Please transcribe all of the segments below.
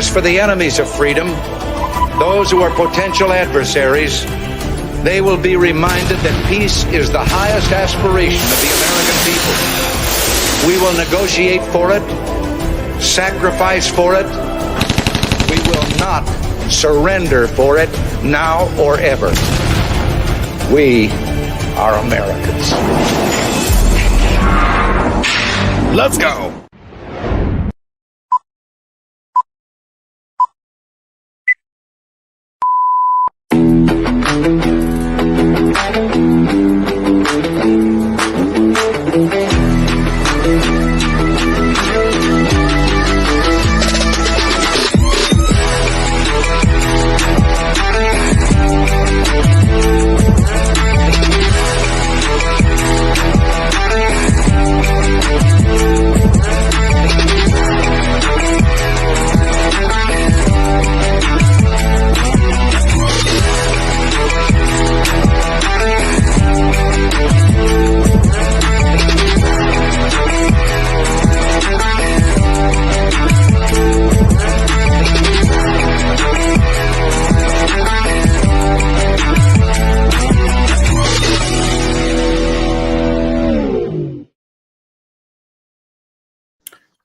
As for the enemies of freedom, those who are potential adversaries, they will be reminded that peace is the highest aspiration of the American people. We will negotiate for it, sacrifice for it. We will not surrender for it now or ever. We are Americans. Let's go.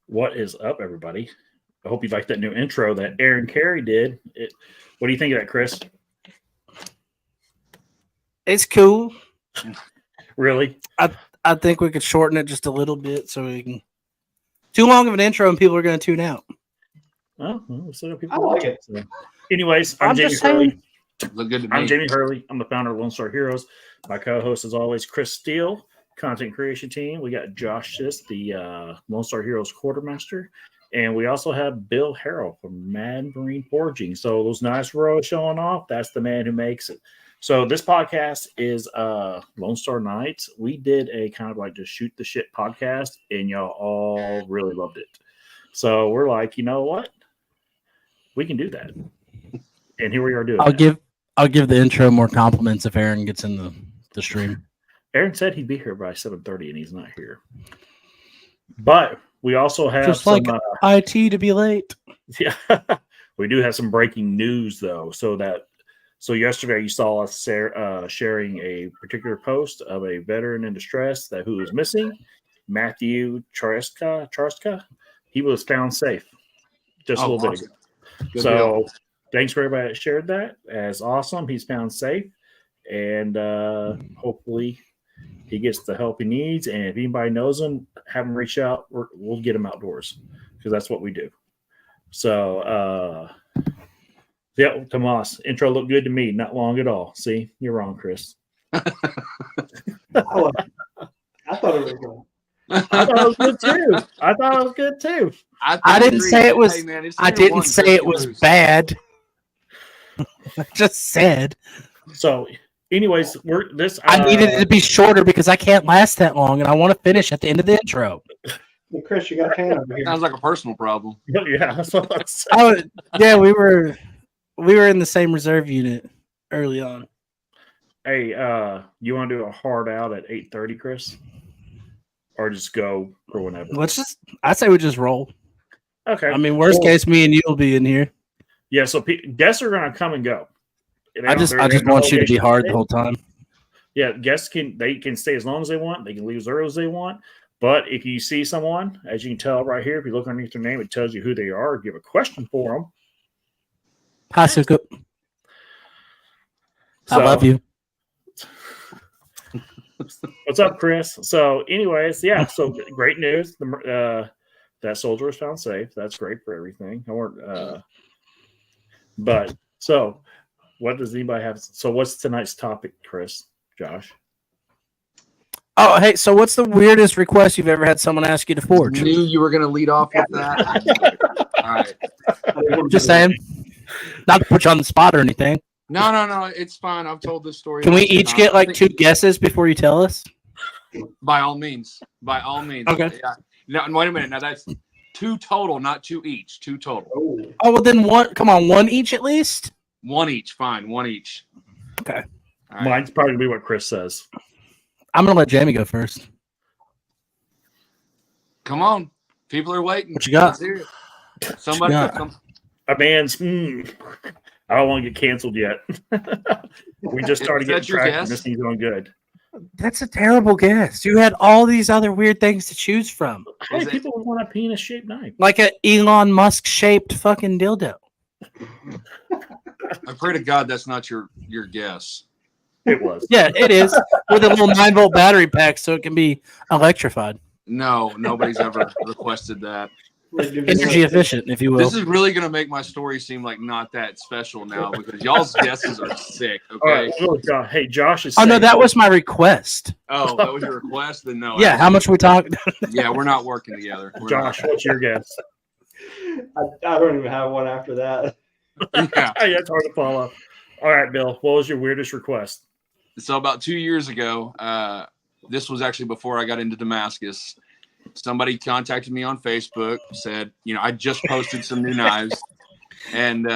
What is up, everybody? I hope you liked that new intro that Aaron Carey did. What do you think of that, Chris? It's cool. Really? I think we could shorten it just a little bit so we can. Too long of an intro and people are going to tune out. Oh, well, so people I like watch it. So. Anyways, I'm Jamie just saying. Hurley. Look good to me. I'm Jamie Hurley. I'm the founder of Lone Star Heroes. My co-host, as always, Chris Steele, content creation team. We got Josh Sis, the Lone Star Heroes quartermaster. And we also have Bill Harrell from Mad Marine Forging. So those nice rows showing off, that's the man who makes it. So this podcast is Lone Star Nights. We did a kind of like just shoot the shit podcast, and y'all all really loved it. So we're like, you know what? We can do that. And here we are doing it. I'll give the intro more compliments if Aaron gets in the stream. Aaron said he'd be here by 7:30, and he's not here. But we also have Just some, like IT to be late. Yeah, we do have some breaking news though. So yesterday you saw us sharing a particular post of a veteran in distress who is missing, Matthew Charska. He was found safe just a little bit ago. Good So deal. thanks for everybody that shared that. That's awesome. He's found safe, and hopefully he gets the help he needs. And if anybody knows him, have him reach out. We'll get him outdoors because that's what we do. So, yeah, Tomas, intro looked good to me. Not long at all. See, you're wrong, Chris. I thought it was good. I thought it was good too. I thought it was good too. I didn't say it was. I didn't say it was bad. I just said. So, anyways, I needed it to be shorter because I can't last that long, and I want to finish at the end of the intro. Well, Chris, you got a can over here. Sounds like a personal problem. Yeah, that's what I said. Yeah, we were in the same reserve unit early on. Hey, you want to do a hard out at 8:30, Chris, or just go for whenever? I say we just roll. Okay. I mean, worst case, me and you will be in here. Yeah. So guests are going to come and go. I just want you to be hard the whole time. Yeah, guests can stay as long as they want. They can leave as early as they want. But if you see someone, as you can tell right here, if you look underneath their name, it tells you who they are. If you have a question for them. Hi, Sukup. I love you. What's up, Chris? So, anyways, yeah. So great news. That soldier was found safe. That's great for everything. But so, what does anybody have? So, what's tonight's topic, Chris? Josh? Oh, hey. So, what's the weirdest request you've ever had someone ask you to forge? I knew you were going to lead off with that. All right. Just saying. Not to put you on the spot or anything. No. It's fine. I've told this story. Can we each get like 2 guesses before you tell us? By all means. Okay. Yeah. No, wait a minute. Now that's 2 total, not 2 each. 2 total. Oh, well then one. Come on, 1 each at least. 1 each. Fine. 1 each. Okay. All right. Mine's probably gonna be what Chris says. I'm gonna let Jamie go first. Come on. People are waiting. What you got? Let's hear it. Somebody. a man's. I don't want to get canceled yet. We just started getting traction. This thing's going good. That's a terrible guess. You had all these other weird things to choose from. How many people would want a penis-shaped knife? Like a Elon Musk shaped fucking dildo. I pray to God that's not your guess. It was. Yeah, it is. With a little 9-volt battery pack so it can be electrified. No, nobody's ever requested that. Energy efficient, if you will. This is really going to make my story seem like not that special now because y'all's guesses are sick. Okay. All right, hey, Josh is. Oh no, that was my request. Oh, that was your request? Then no. Yeah, how much we talking? Yeah, we're not working together. Josh, what's your guess? I don't even have one after that. Yeah. It's hard to follow. All right, Bill, what was your weirdest request? So about 2 years ago, this was actually before I got into Damascus. Somebody contacted me on Facebook, said, I just posted some new knives. And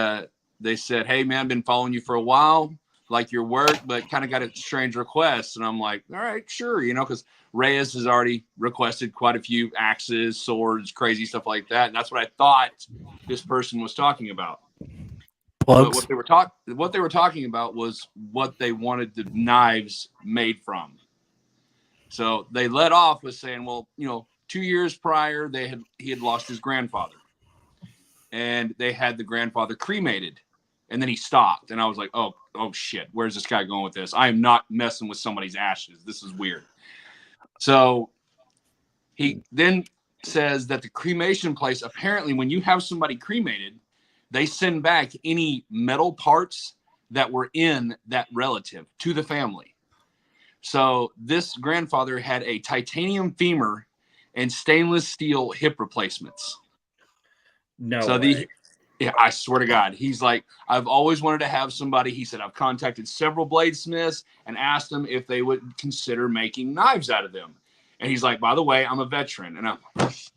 they said, hey, man, been following you for a while, like your work, but kind of got a strange request. And I'm like, all right, sure, because Reyes has already requested quite a few axes, swords, crazy stuff like that. And that's what I thought this person was talking about. Plugs. But what they were talking about was what they wanted the knives made from. So they led off with saying, well, 2 years prior, he had lost his grandfather, and they had the grandfather cremated, and then he stopped, and I was like, oh shit, where's this guy going with this? I am not messing with somebody's ashes. This is weird. So he then says that the cremation place, apparently, when you have somebody cremated, they send back any metal parts that were in that relative to the family. So this grandfather had a titanium femur and stainless steel hip replacements. No. So I swear to God, he's like, I've always wanted to have somebody. He said, I've contacted several bladesmiths and asked them if they would consider making knives out of them. And he's like, by the way, I'm a veteran. And I'm,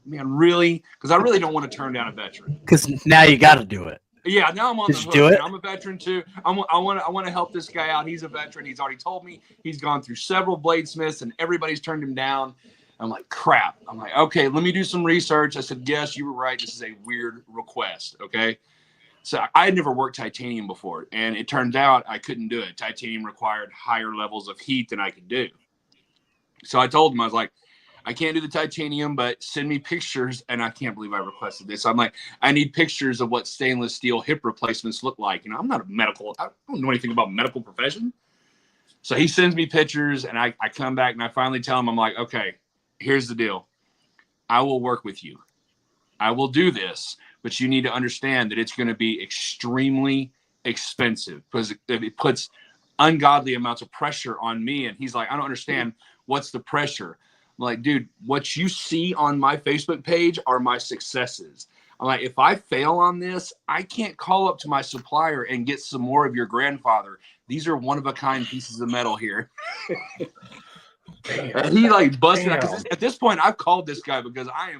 man, really? Because I really don't want to turn down a veteran. Because now you got to do it. Yeah, now I'm on the hook. Do it? I'm a veteran too. I want to help this guy out. He's a veteran. He's already told me he's gone through several bladesmiths and everybody's turned him down. I'm like, crap. I'm like, okay, let me do some research. I said, yes, you were right. This is a weird request. Okay. So I had never worked titanium before, and it turned out I couldn't do it. Titanium required higher levels of heat than I could do. So I told him, I was like, I can't do the titanium, but send me pictures. And I can't believe I requested this. I'm like, I need pictures of what stainless steel hip replacements look like. I'm not I don't know anything about medical profession. So he sends me pictures, and I come back and I finally tell him, I'm like, okay, here's the deal. I will work with you. I will do this, but you need to understand that it's going to be extremely expensive because it puts ungodly amounts of pressure on me. And he's like, I don't understand. What's the pressure? I'm like, dude, what you see on my Facebook page are my successes. I'm like, if I fail on this, I can't call up to my supplier and get some more of your grandfather. These are one-of-a-kind pieces of metal here. And he like busted out. At this point, I've called this guy because I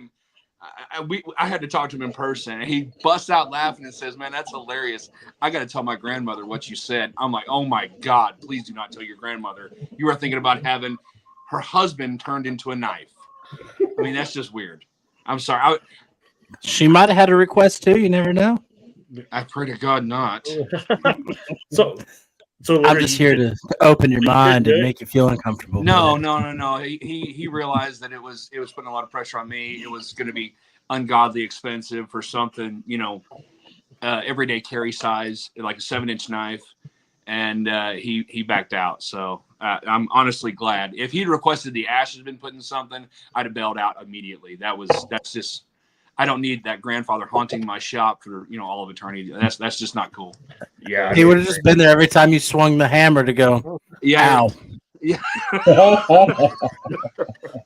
had to talk to him in person, and he busts out laughing and says, man, that's hilarious. I got to tell my grandmother what you said. I'm like, oh my God, please do not tell your grandmother. You are thinking about having her husband turned into a knife. I mean, that's just weird. I'm sorry. She might have had a request too. You never know. I pray to God not. So I'm just here to open your mind and make you feel uncomfortable. No. He realized that it was putting a lot of pressure on me. It was going to be ungodly expensive for something, everyday carry size, like a 7-inch knife. And he backed out. So I'm honestly glad. If he'd requested the ashes had been put in something, I'd have bailed out immediately. That's just, I don't need that grandfather haunting my shop for all of eternity. That's just not cool. Yeah, he would have just been there every time you swung the hammer to go. Yeah. Ow. Yeah.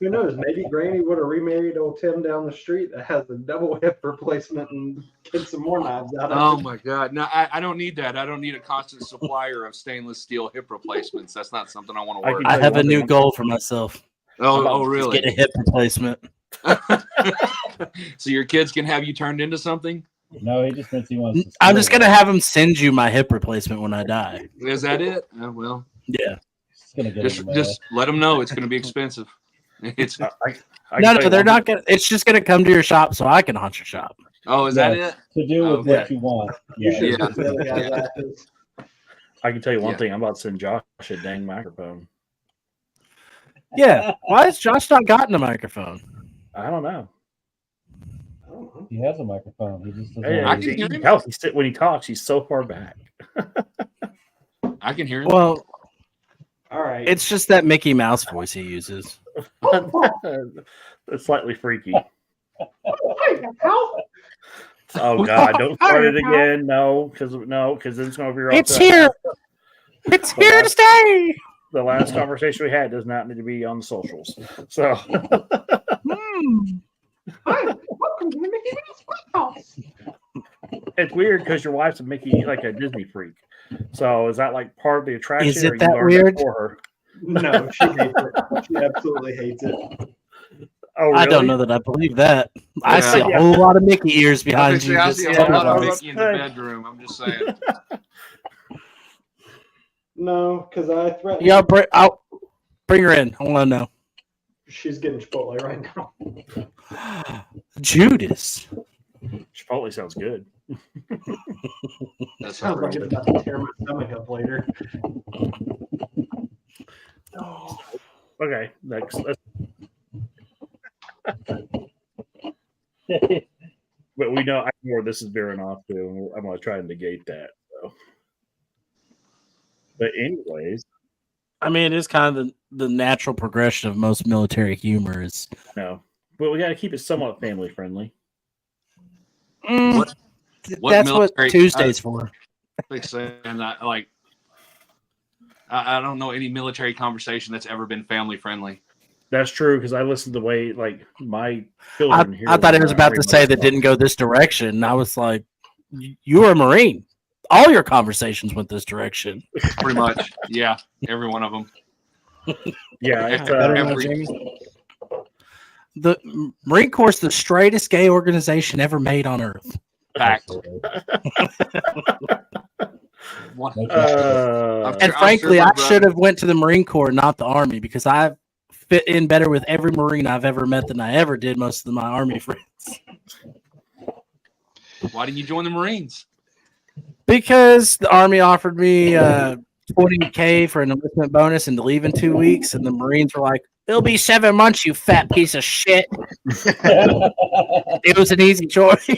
Who knows? Maybe Granny would have remarried old Tim down the street that has a double hip replacement and get some more knives out of it. Oh my God. No, I don't need that. I don't need a constant supplier of stainless steel hip replacements. That's not something I want to work. I have a new goal for myself. Oh, really? Get a hip replacement. So your kids can have you turned into something? No, he just meant he wants to. I'm just gonna have him send you my hip replacement when I die. Is that it? Well, yeah. Just let them know it's going to be expensive. It's no, they're not gonna. It's just gonna come to your shop so I can haunt your shop. Oh, is Yeah. that it? To do with Okay. what you want. You Yeah. should Yeah. see the other guy's asses. I can tell you one Yeah. thing. I'm about to send Josh a dang microphone. Yeah. Why has Josh not gotten a microphone? I don't know. I don't know. He has a microphone. He just doesn't. Hey, I want can to you hear can him. tell when he talks, he's so far back. I can hear him. Well, All right. it's just that Mickey Mouse voice he uses. It's slightly freaky. Hey, Hal. Oh God! Don't start it again. No, because it's going to be. It's here. It's here to stay. The last conversation we had does not need to be on the socials. So Hi, welcome to the Mickey Mouse Playhouse. it's weird because your wife's a Mickey, like a Disney freak. So is that like part of the attraction? Is it or you that learned weird? For her? No, she hates it. She absolutely hates it. Oh, really? I don't know that I believe that. I Yeah. see a whole lot of Mickey ears behind you. I Just see a yeah, whole lot of I was Mickey in the saying. bedroom. I'm just saying. No, because I threatened. yeah, I'll bring her in. I want to know. She's getting Chipotle right now. Judas. Chipotle sounds good. That's Sounds like it's about to tear my stomach up later. Okay, next. But we know where this is veering off to. I'm going to try and negate that. So. But anyways, I mean, it is kind of the natural progression of most military humor. Is no. But we got to keep it somewhat family friendly. What that's what military- Tuesday's for. like saying that, like, I don't know any military conversation that's ever been family friendly. That's true because I listened to the way like my children here. I thought it was about to say that didn't go this direction. I was like, you were a Marine. All your conversations went this direction. Pretty much, yeah, every one of them. Yeah, it's, Better now, every- Jamie? The Marine Corps is the straightest gay organization ever made on Earth. Fact. One- uh, And I'm frankly, sure my I should brother- have went to the Marine Corps, not the Army, because I fit in better with every Marine I've ever met than I ever did most of my Army friends. Why didn't you join the Marines? Because the Army offered me $20K for an enlistment bonus and to leave in 2 weeks, and the Marines were like, "It'll be 7 months, you fat piece of shit." It was an easy choice.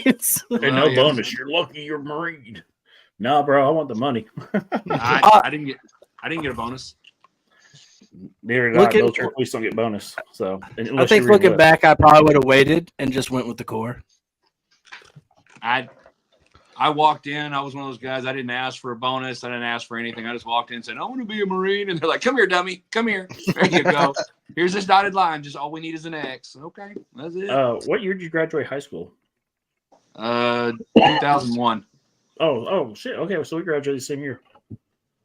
and no yeah. bonus. You're lucky you're Marine. No, bro, I want the money. I didn't get a bonus. Neither did Look I. at- Military police don't get bonus. So I unless think you read looking what- back, I probably would have waited and just went with the Corps. I walked in. I was one of those guys. I didn't ask for a bonus. I didn't ask for anything. I just walked in and said, "I want to be a Marine." And they're like, "Come here, dummy. Come here. There you go. Here's this dotted line. Just all we need is an X." Okay, that's it. what year did you graduate high school? 2001. Oh, shit. Okay, so we graduated the same year.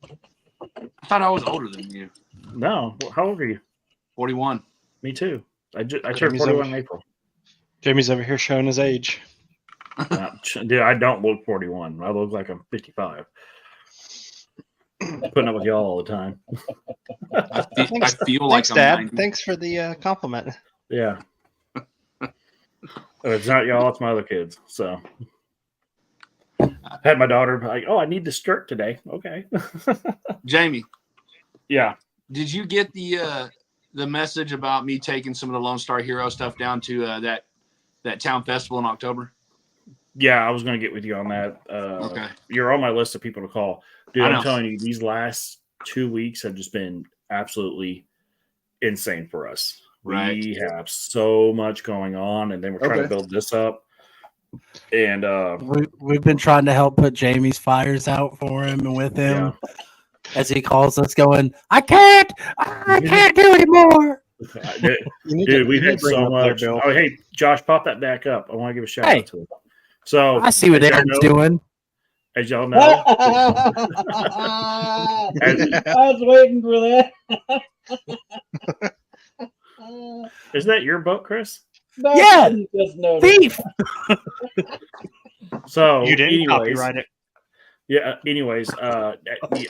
I thought I was older than you. No, how old are you? 41. Me too. I turned Jamie's 41 over- in April. Jamie's over here showing his age. Dude, I don't look 41. I look like I'm 55. Putting up with y'all all the time. I Thanks, feel like thanks, I'm Dad. 90. Thanks for the compliment. Yeah. If it's not y'all, it's my other kids. So I had my daughter like, "Oh, I need the skirt today." Okay. Jamie, Yeah. did you get the message about me taking some of the Lone Star Hero stuff down to that town festival in October? Yeah, I was going to get with you on that. Okay. You're on my list of people to call. Dude, I I'm know. telling you, these last 2 weeks have just been absolutely insane for us. Right. We have so much going on, and then we're trying to build this up. And We've been trying to help put Jamie's fires out for him and with him as he calls us, going, I can't do anymore. Dude, we've had so much. Oh, hey, Josh, pop that back up. I want to give a shout Hey. out to him. So I see what as y'all Aaron's know- doing. As y'all know, I was waiting for that. is that your boat, Chris? No, Yeah. you just noticed. Thief. So You didn't anyways, copyright it. Yeah. Anyways,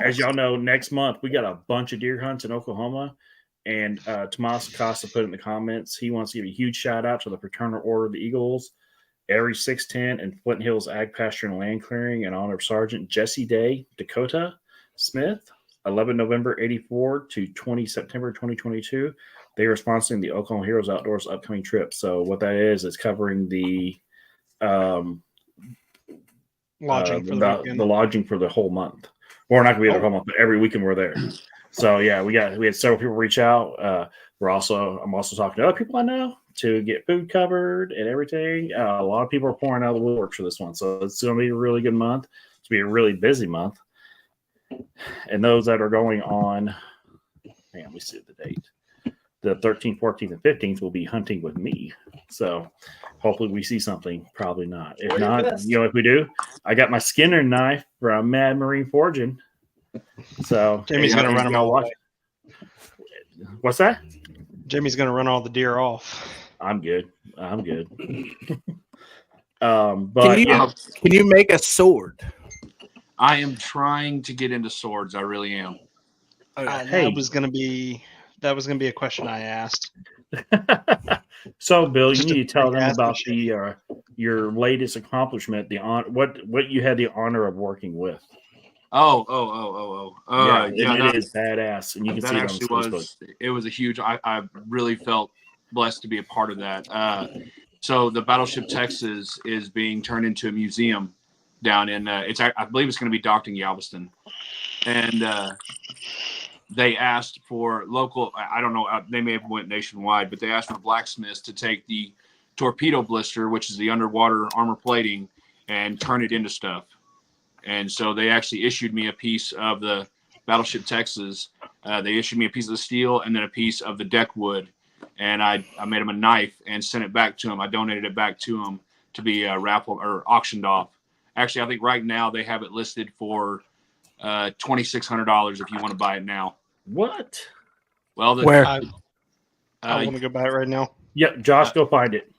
as y'all know, next month we got a bunch of deer hunts in Oklahoma, and Tomas Acosta put in the comments he wants to give a huge shout out to the Fraternal Order of the Eagles Area 610 and Flint Hills Ag Pasture and Land Clearing in honor of Sergeant Jesse Day, Dakota Smith, 11 November 84 to 20 September 2022. They are sponsoring the Oklahoma Heroes Outdoors upcoming trip. So what that is covering the Lodging for the weekend. the lodging for the whole month. We're not gonna be there the whole month, but every weekend we're there. So yeah, we had several people reach out. I'm also talking to other people I know to get food covered and everything. A lot of people are pouring out of the woodworks for this one, so it's going to be a really good month. It's going to be a really busy month. And those that are going on, let me see the date. The 13th, 14th, and 15th will be hunting with me. So hopefully we see something. Probably not. If not, if we do, I got my Skinner knife from Mad Marine Forging. So Jamie's going to run them all away. What's that? Jamie's going to run all the deer off. I'm good. But Can you make a sword? I am trying to get into swords. I really am. That was going to be a question I asked. So, Bill, you need to tell them about your latest accomplishment. What you had the honor of working with. It is badass, and you can see it on Facebook. It was a huge. I really felt blessed to be a part of that. So the Battleship Texas is being turned into a museum down in. I believe it's going to be docked in Galveston, and they asked for local. I don't know. They may have went nationwide, but they asked for blacksmiths to take the torpedo blister, which is the underwater armor plating, and turn it into stuff. And so they actually issued me a piece of the Battleship Texas. They issued me a piece of the steel and then a piece of the deck wood. And I made them a knife and sent it back to them. I donated it back to them to be raffled or auctioned off. Actually, I think right now they have it listed for $2,600 if you want to buy it now. What? Well, Where? I want to go buy it right now. Yep, Josh, go find it.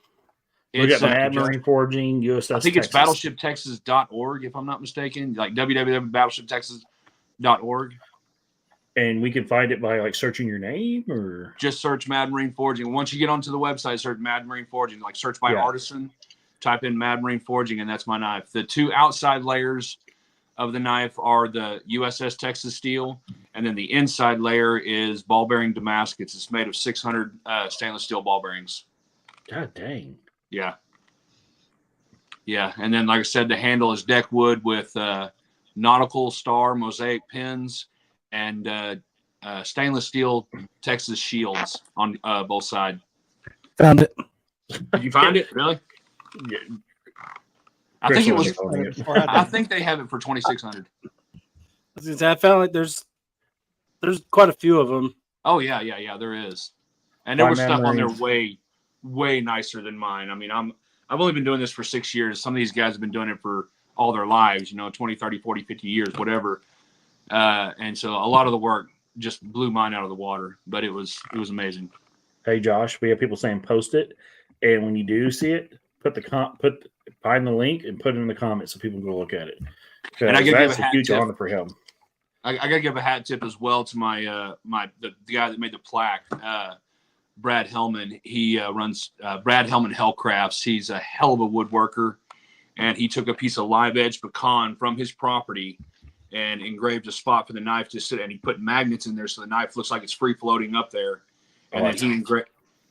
We got Mad Josh, Marine Forging, USS I think Texas. it's battleshiptexas.org, if I'm not mistaken, like www.battleshiptexas.org. And we can find it by searching your name, or just search Mad Marine Forging. Once you get onto the website, search Mad Marine Forging, search by artisan, type in Mad Marine Forging, and that's my knife. The two outside layers of the knife are the USS Texas steel, and then the inside layer is ball bearing Damascus. It's made of 600 stainless steel ball bearings. God dang. Yeah. And then, like I said, the handle is deck wood with nautical star mosaic pins and stainless steel Texas shields on both sides. Found it. Did you find it? Really? Yeah. I think it was. I I think they have it for $2,600. I found there's quite a few of them. Oh yeah, there is, and there was stuff on there way nicer than mine. I mean, I've only been doing this for 6 years. Some of these guys have been doing it for all their lives, 20, 30, 40, 50 years, whatever. And so a lot of the work just blew mine out of the water, but it was amazing. Hey Josh, we have people saying post it, and when you do see it, find the link and put it in the comments so people can go look at it. And I gotta give a huge honor for him. I gotta give a hat tip as well to my the guy that made the plaque, Brad Hellman. He runs Brad Hellman Hellcrafts. He's a hell of a woodworker, and he took a piece of live edge pecan from his property and engraved a spot for the knife to sit, and he put magnets in there so the knife looks like it's free floating up there. And then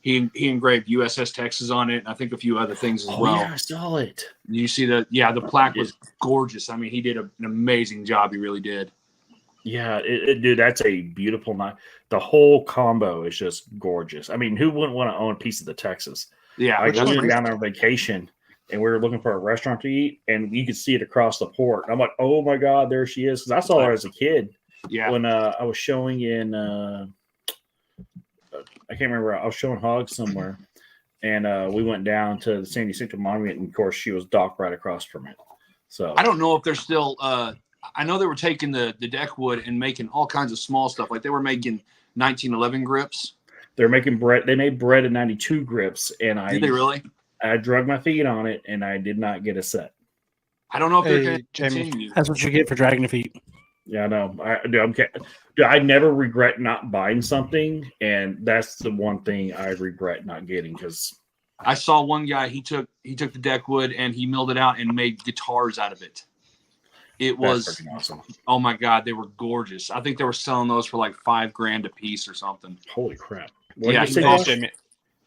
he engraved USS Texas on it, and I think a few other things as well. Yeah, I saw it. You see the plaque was gorgeous. I mean, he did an amazing job. He really did. Yeah, dude, that's a beautiful knife. The whole combo is just gorgeous. I mean, who wouldn't want to own a piece of the Texas? Yeah, we were down on vacation, and we were looking for a restaurant to eat, and you could see it across the port. I'm like, oh my God, there she is. Because I saw her as a kid. Yeah. When I was showing in, I can't remember. I was showing Hogs somewhere, and we went down to the Sandy Central Monument, and of course, she was docked right across from it. So I don't know if they're still. I know they were taking the deck wood and making all kinds of small stuff. Like they were making 1911 grips. They're making bread. They made bread in 92 grips, and Did they really? I drug my feet on it, and I did not get a set. I don't know if they're Hey, going to Jamie. continue. That's what you get for dragging your feet. Yeah, I know. I never regret not buying something, and that's the one thing I regret not getting because I saw one guy. He took the deck wood and he milled it out and made guitars out of it. It was That's freaking awesome. Oh my God, they were gorgeous. I think they were selling those for like $5,000 a piece or something. Holy crap! What Yeah, did you say, Hey, Josh? Jamie,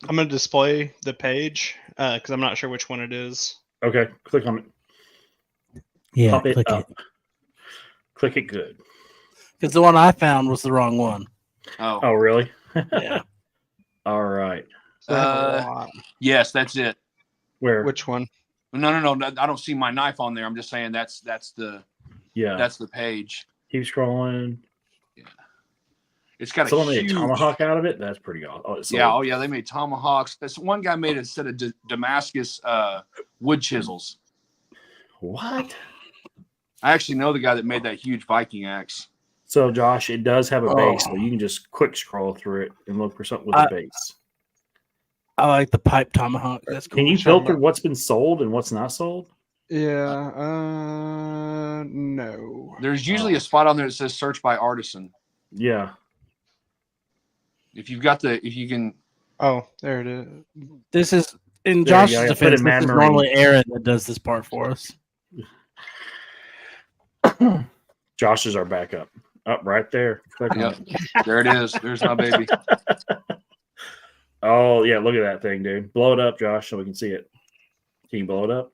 I'm going to display the page because I'm not sure which one it is. Okay, click on it. Yeah, Pop it click up. it. Click it good. Because the one I found was the wrong one. Oh, Oh, really? Yeah. All right. So I have a lot. yes, that's it. Where? Which one? No, I don't see my knife on there. I'm just saying that's the Yeah. page. Keep scrolling. It's got a Someone made a huge tomahawk out of it. That's pretty awesome. Oh, it's Yeah, sold. oh yeah, they made tomahawks. This one guy made a set of Damascus wood chisels. What? I actually know the guy that made that huge Viking axe. So, Josh, it does have a Oh. base, so you can just quick scroll through it and look for something with a base. I like the pipe tomahawk. That's cool. Can you Which one? filter what's been sold and what's not sold? Yeah. No. There's usually a spot on there that says search by artisan. Yeah. If you can, Oh, there it is. This is in There you Josh's go. I put defense. in Mad This is Marine. normally Aaron that does this part for us. Josh is our backup. Up right there. Click on Yep. it. there it is. There's my baby. Oh, yeah. Look at that thing, dude. Blow it up, Josh, so we can see it. Can you blow it up?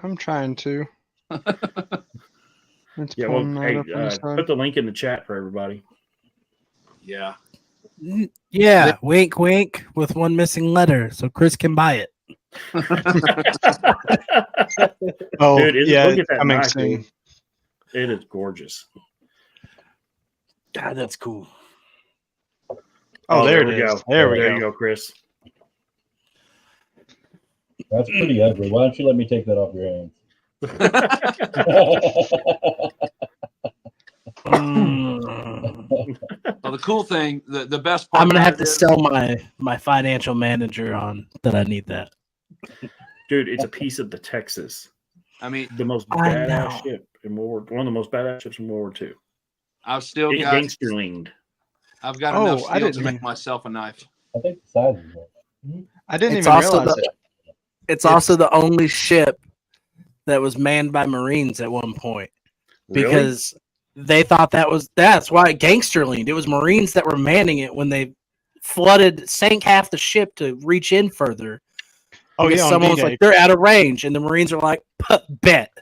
I'm trying to. It's Yeah. Well, pulling that hey, up on the side. put the link in the chat for everybody. Yeah. Yeah, wink, wink, with one missing letter, so Chris can buy it. Oh, Dude, yeah, look at that coming knife, soon. dude. It is gorgeous. God, that's cool. Oh, there we it is. go. There we you go. go, Chris. That's pretty ugly. Why don't you let me take that off your hands? Well, the cool thing, the best part. I'm gonna about have it to is- sell my financial manager on that. I need that. Dude, it's a piece of the Texas. I mean, The most I badass know. ship in World War. One of the most badass ships in World War II. I've still It's got. gangster leaned. I've got Oh, enough I steel to didn't make even- myself a knife. I think the size is right. I didn't It's even also realize the- it. It's also the only ship that was manned by Marines at one point because they thought that's why it gangster leaned. It was Marines that were manning it when they sank half the ship to reach in further. Oh, Because yeah, on someone was D-Day. like, they're out of range, and the Marines are like, bet.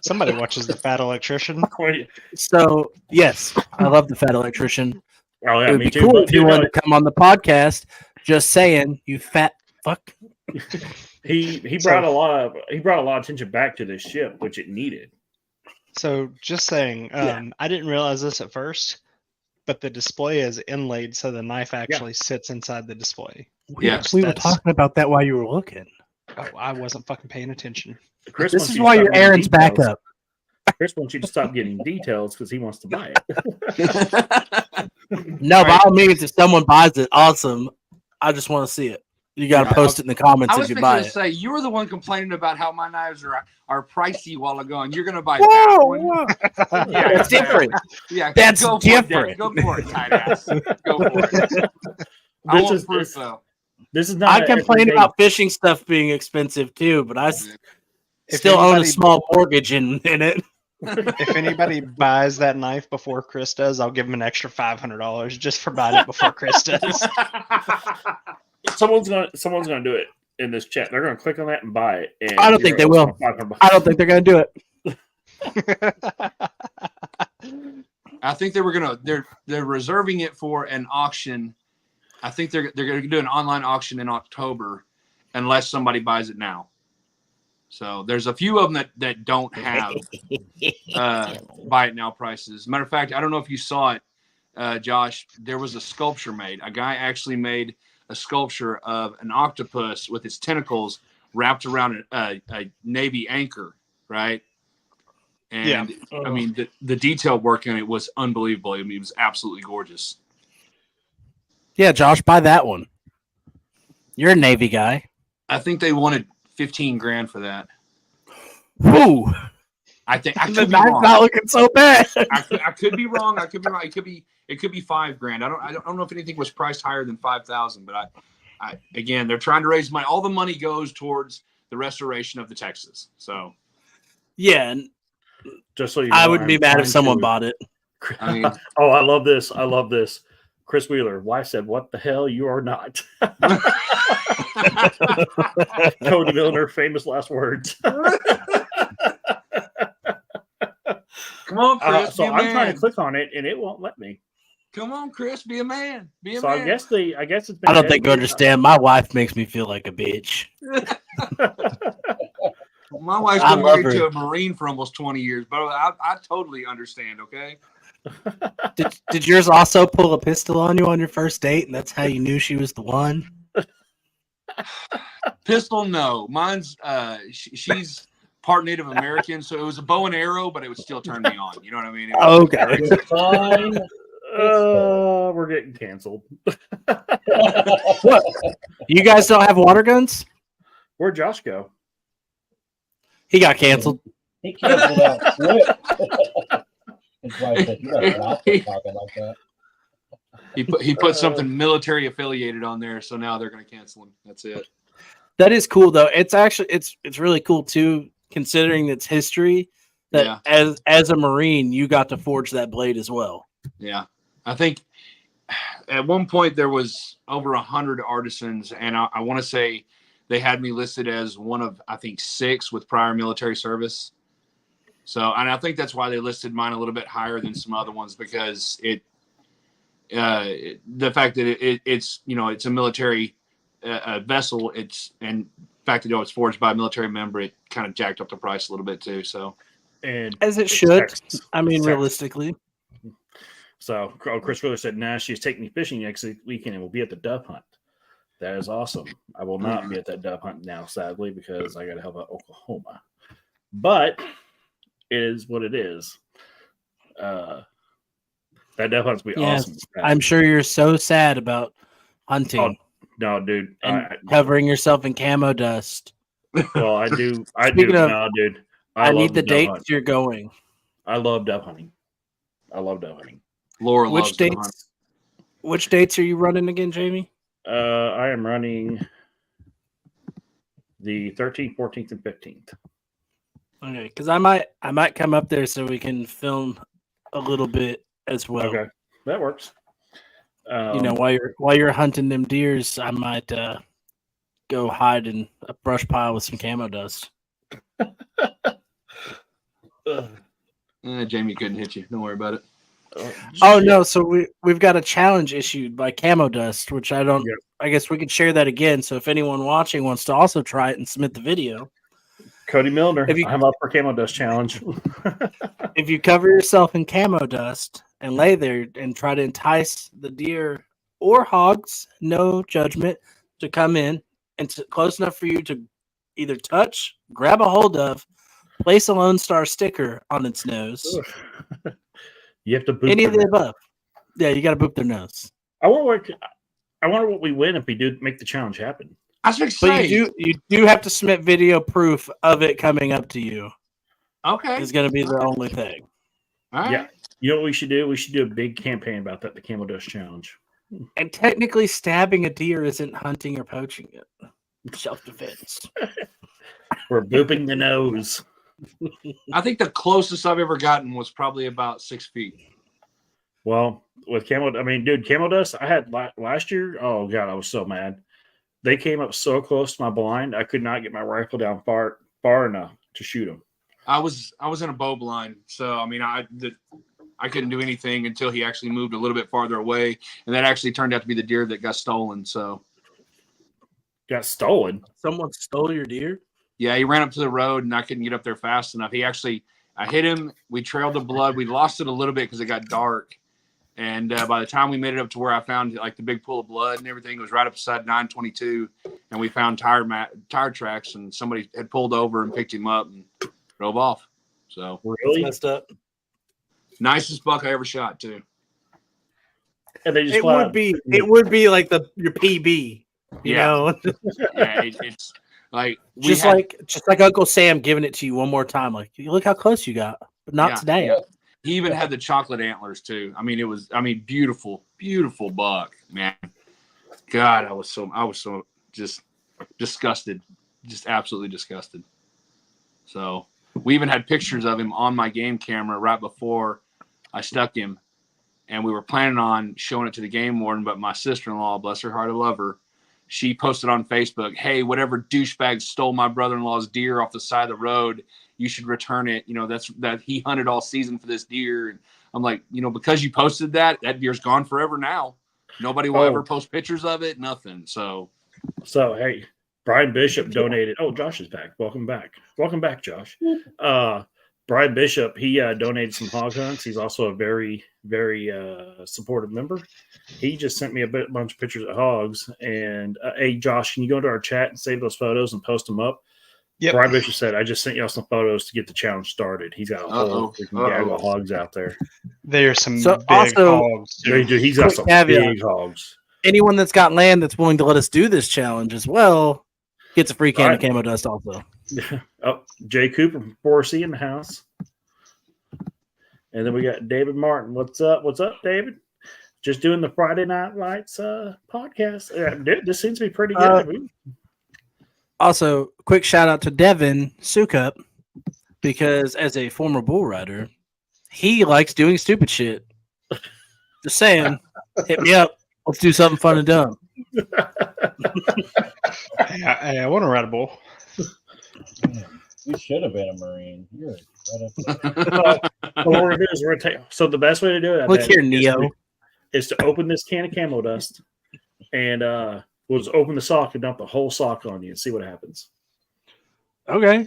Somebody watches the Fat Electrician. So yes, I love the Fat Electrician. Oh yeah, It would me be too. cool But, if you dude, wanted to come on the podcast. Just saying, you fat fuck. he brought a lot of attention back to this ship, which it needed. So just saying, Yeah. I didn't realize this at first, but the display is inlaid, so the knife actually sits inside the display. Yes, we were that's- talking about that while you were looking. Oh, I wasn't fucking paying attention. Chris This wants is you to why stop you're getting Aaron's details. backup. Chris wants you to stop getting details because he wants to buy it. No, by all means, if someone buys it, awesome. I just want to see it. You got to Yeah, post it in the comments I if was you fixing buy to it. say you were the one complaining about how my knives are pricey a while ago, and you're gonna buy that one. Yeah, That's different. Yeah, That's go for different. It, Go for it, tight ass. Go for it. I This want is- proof this- though. This is not. I an complain everyday- about fishing stuff being expensive too, but I If still own a anybody- small mortgage in it. If anybody buys that knife before Chris does, I'll give him an extra $500 just for buying it before Chris does. Someone's gonna do it in this chat. They're gonna click on that and buy it. And I don't think they you're will. gonna $500. I don't think they're going to do it. I think they're reserving it for an auction. I think they're going to do an online auction in October, unless somebody buys it now. So there's a few of them that don't have buy it now prices. Matter of fact, I don't know if you saw it, Josh. There was a sculpture made. A guy actually made a sculpture of an octopus with its tentacles wrapped around a Navy anchor, right? And Yeah. I mean, the detail work in it was unbelievable. I mean, it was absolutely gorgeous. Yeah, Josh, buy that one. You're a Navy guy. I think they wanted $15,000 for that. Woo! I think I The could be knife's wrong. not looking so bad. I could be wrong. I could be wrong. It could be $5,000. I don't know if anything was priced higher than 5,000, but again, they're trying to raise money. All the money goes towards the restoration of the Texas. So, Yeah, and Just so you know, I wouldn't be I'm mad if trying someone to- bought it. I mean, Oh, I love this. I love this. Chris Wheeler, wife said, "What the hell? You are not." Cody Milner, famous last words. come on, Chris. So be a I'm trying man. to click on it, and it won't let me. Come on, Chris. Be a man. Be a So man. I guess it's been. I don't think you edited. understand. My wife makes me feel like a bitch. My wife's I been love married to her. a Marine for almost 20 years, but I totally understand. Okay. Did yours also pull a pistol on you on your first date, and that's how you knew she was the one? Pistol, no. Mine's she's part Native American, so it was a bow and arrow, but it would still turn me on. You know what I mean? It was- Okay. Fine. We're getting canceled. What? You guys don't have water guns? Where'd Josh go? He got canceled. He canceled out quick. His wife said, "You better stop talking like that." He put something military affiliated on there, so now they're going to cancel him. That's it. That is cool though. It's actually it's really cool too, considering its history. That as a Marine, you got to forge that blade as well. Yeah, I think at one point there was over 100 artisans, and I want to say they had me listed as one of, I think, 6 with prior military service. So, and I think that's why they listed mine a little bit higher than some other ones, because the fact that it's it's a military vessel, and the fact that it's forged by a military member, it kind of jacked up the price a little bit too. So, And As it it's should. Texas. I mean, It's Texas. realistically. So Chris Wheeler said, "Nah, she's taking me fishing next weekend, and we'll be at the dove hunt." That is awesome. I will not be at that dove hunt now, sadly, because I got to help out Oklahoma. But it is what it is. That dove hunt's be Yes, awesome. I'm sure you're so sad about hunting Oh, no, dude. and covering yourself in camo dust. Well, I do. Speaking of- No, dude. I love need the dove dates hunt. you're going. I love dove hunting. I love dove hunting. Laura Which loves to hunt. dates? Which dates are you running again, Jamie? I am running the 13th, 14th, and 15th. Okay, because I might come up there so we can film a little bit as well. Okay, that works. While you're hunting them deers, I might go hide in a brush pile with some camo dust. Jamie couldn't hit you. Don't worry about it. Oh no! So we've got a challenge issued by Camo Dust, which I don't. Yep. I guess we could share that again. So if anyone watching wants to also try it and submit the video, Cody Milner. If you- I'm up for Camo Dust Challenge. if you cover yourself in camo dust and lay there and try to entice the deer or hogs, no judgment, to come in and close enough for you to either touch, grab a hold of, place a Lone Star sticker on its nose, You have to boot any of them. the above. Yeah, you got to boop their nose. I wonder what we win if we do make the challenge happen. I was going to But say, you do have to submit video proof of it coming up to you. okay. Is going to be the only thing. All right. Yeah. You know what we should do? We should do a big campaign about that, the Camo Dust Challenge. And technically, stabbing a deer isn't hunting or poaching it. Self-defense. We're booping the nose. I think the closest I've ever gotten was probably about 6 feet. Well, with Camo Dust, I had last year. Oh, God, I was so mad. They came up so close to my blind, I could not get my rifle down far enough to shoot them. I was in a bow blind, so I mean, I couldn't do anything until he actually moved a little bit farther away, and that actually turned out to be the deer that got stolen. So Got stolen. Someone stole your deer? yeah, he ran up to the road, and I couldn't get up there fast enough. I hit him. We trailed the blood. We lost it a little bit because it got dark, and by the time we made it up to where I found like the big pool of blood and everything, it was right up beside 922, and we found tire tracks, and somebody had pulled over and picked him up and drove off. So Really? Messed up. nicest buck I ever shot too. And they just It flat- would be like your PB. You Yeah. know, Yeah, it's like just like Uncle Sam giving it to you one more time. Like, look how close you got, but not Yeah, today. yeah. He even had the chocolate antlers too. I mean, beautiful, beautiful buck, man. God, I was so just disgusted, just absolutely disgusted. So we even had pictures of him on my game camera right before I stuck him, and we were planning on showing it to the game warden, but my sister-in-law, bless her heart, I love her, she posted on Facebook, "Hey, whatever douchebag stole my brother-in-law's deer off the side of the road, you should return it. You know, that he hunted all season for this deer." And I'm like, because you posted that deer's gone forever now. Nobody will ever post pictures of it, nothing. So hey, Brian Bishop donated. Oh, Josh is back. Welcome back. Welcome back, Josh. Brian Bishop, he donated some hog hunts. He's also a very, very supportive member. He just sent me a bunch of pictures of hogs. And hey, Josh, can you go to our chat and save those photos and post them up? Yep. Brian Bishop said, "I just sent y'all some photos to get the challenge started." He's got a whole freaking gag of hogs out there. There's some So big also- hogs. Dude, he's got Quick some caveat. big hogs. Anyone that's got land that's willing to let us do this challenge as well gets a free can of Right. camo dust also. Oh, Jay Cooper from 4C in the house. And then we got David Martin. What's up? What's up, David? Just doing the Friday Night Lights podcast. Dude, this seems to be pretty good. Also, quick shout out to Devin Sukup because as a former bull rider, he likes doing stupid shit. Just saying, hit me up. Let's do something fun and dumb. Hey, I want to ride a bull. You should have been a Marine. You're right up there. What we're gonna do is we're gonna take. So the best way to do it, I Look think, here, Neo. is to open this can of camo dust, and we'll just open the sock and dump the whole sock on you and see what happens. Okay.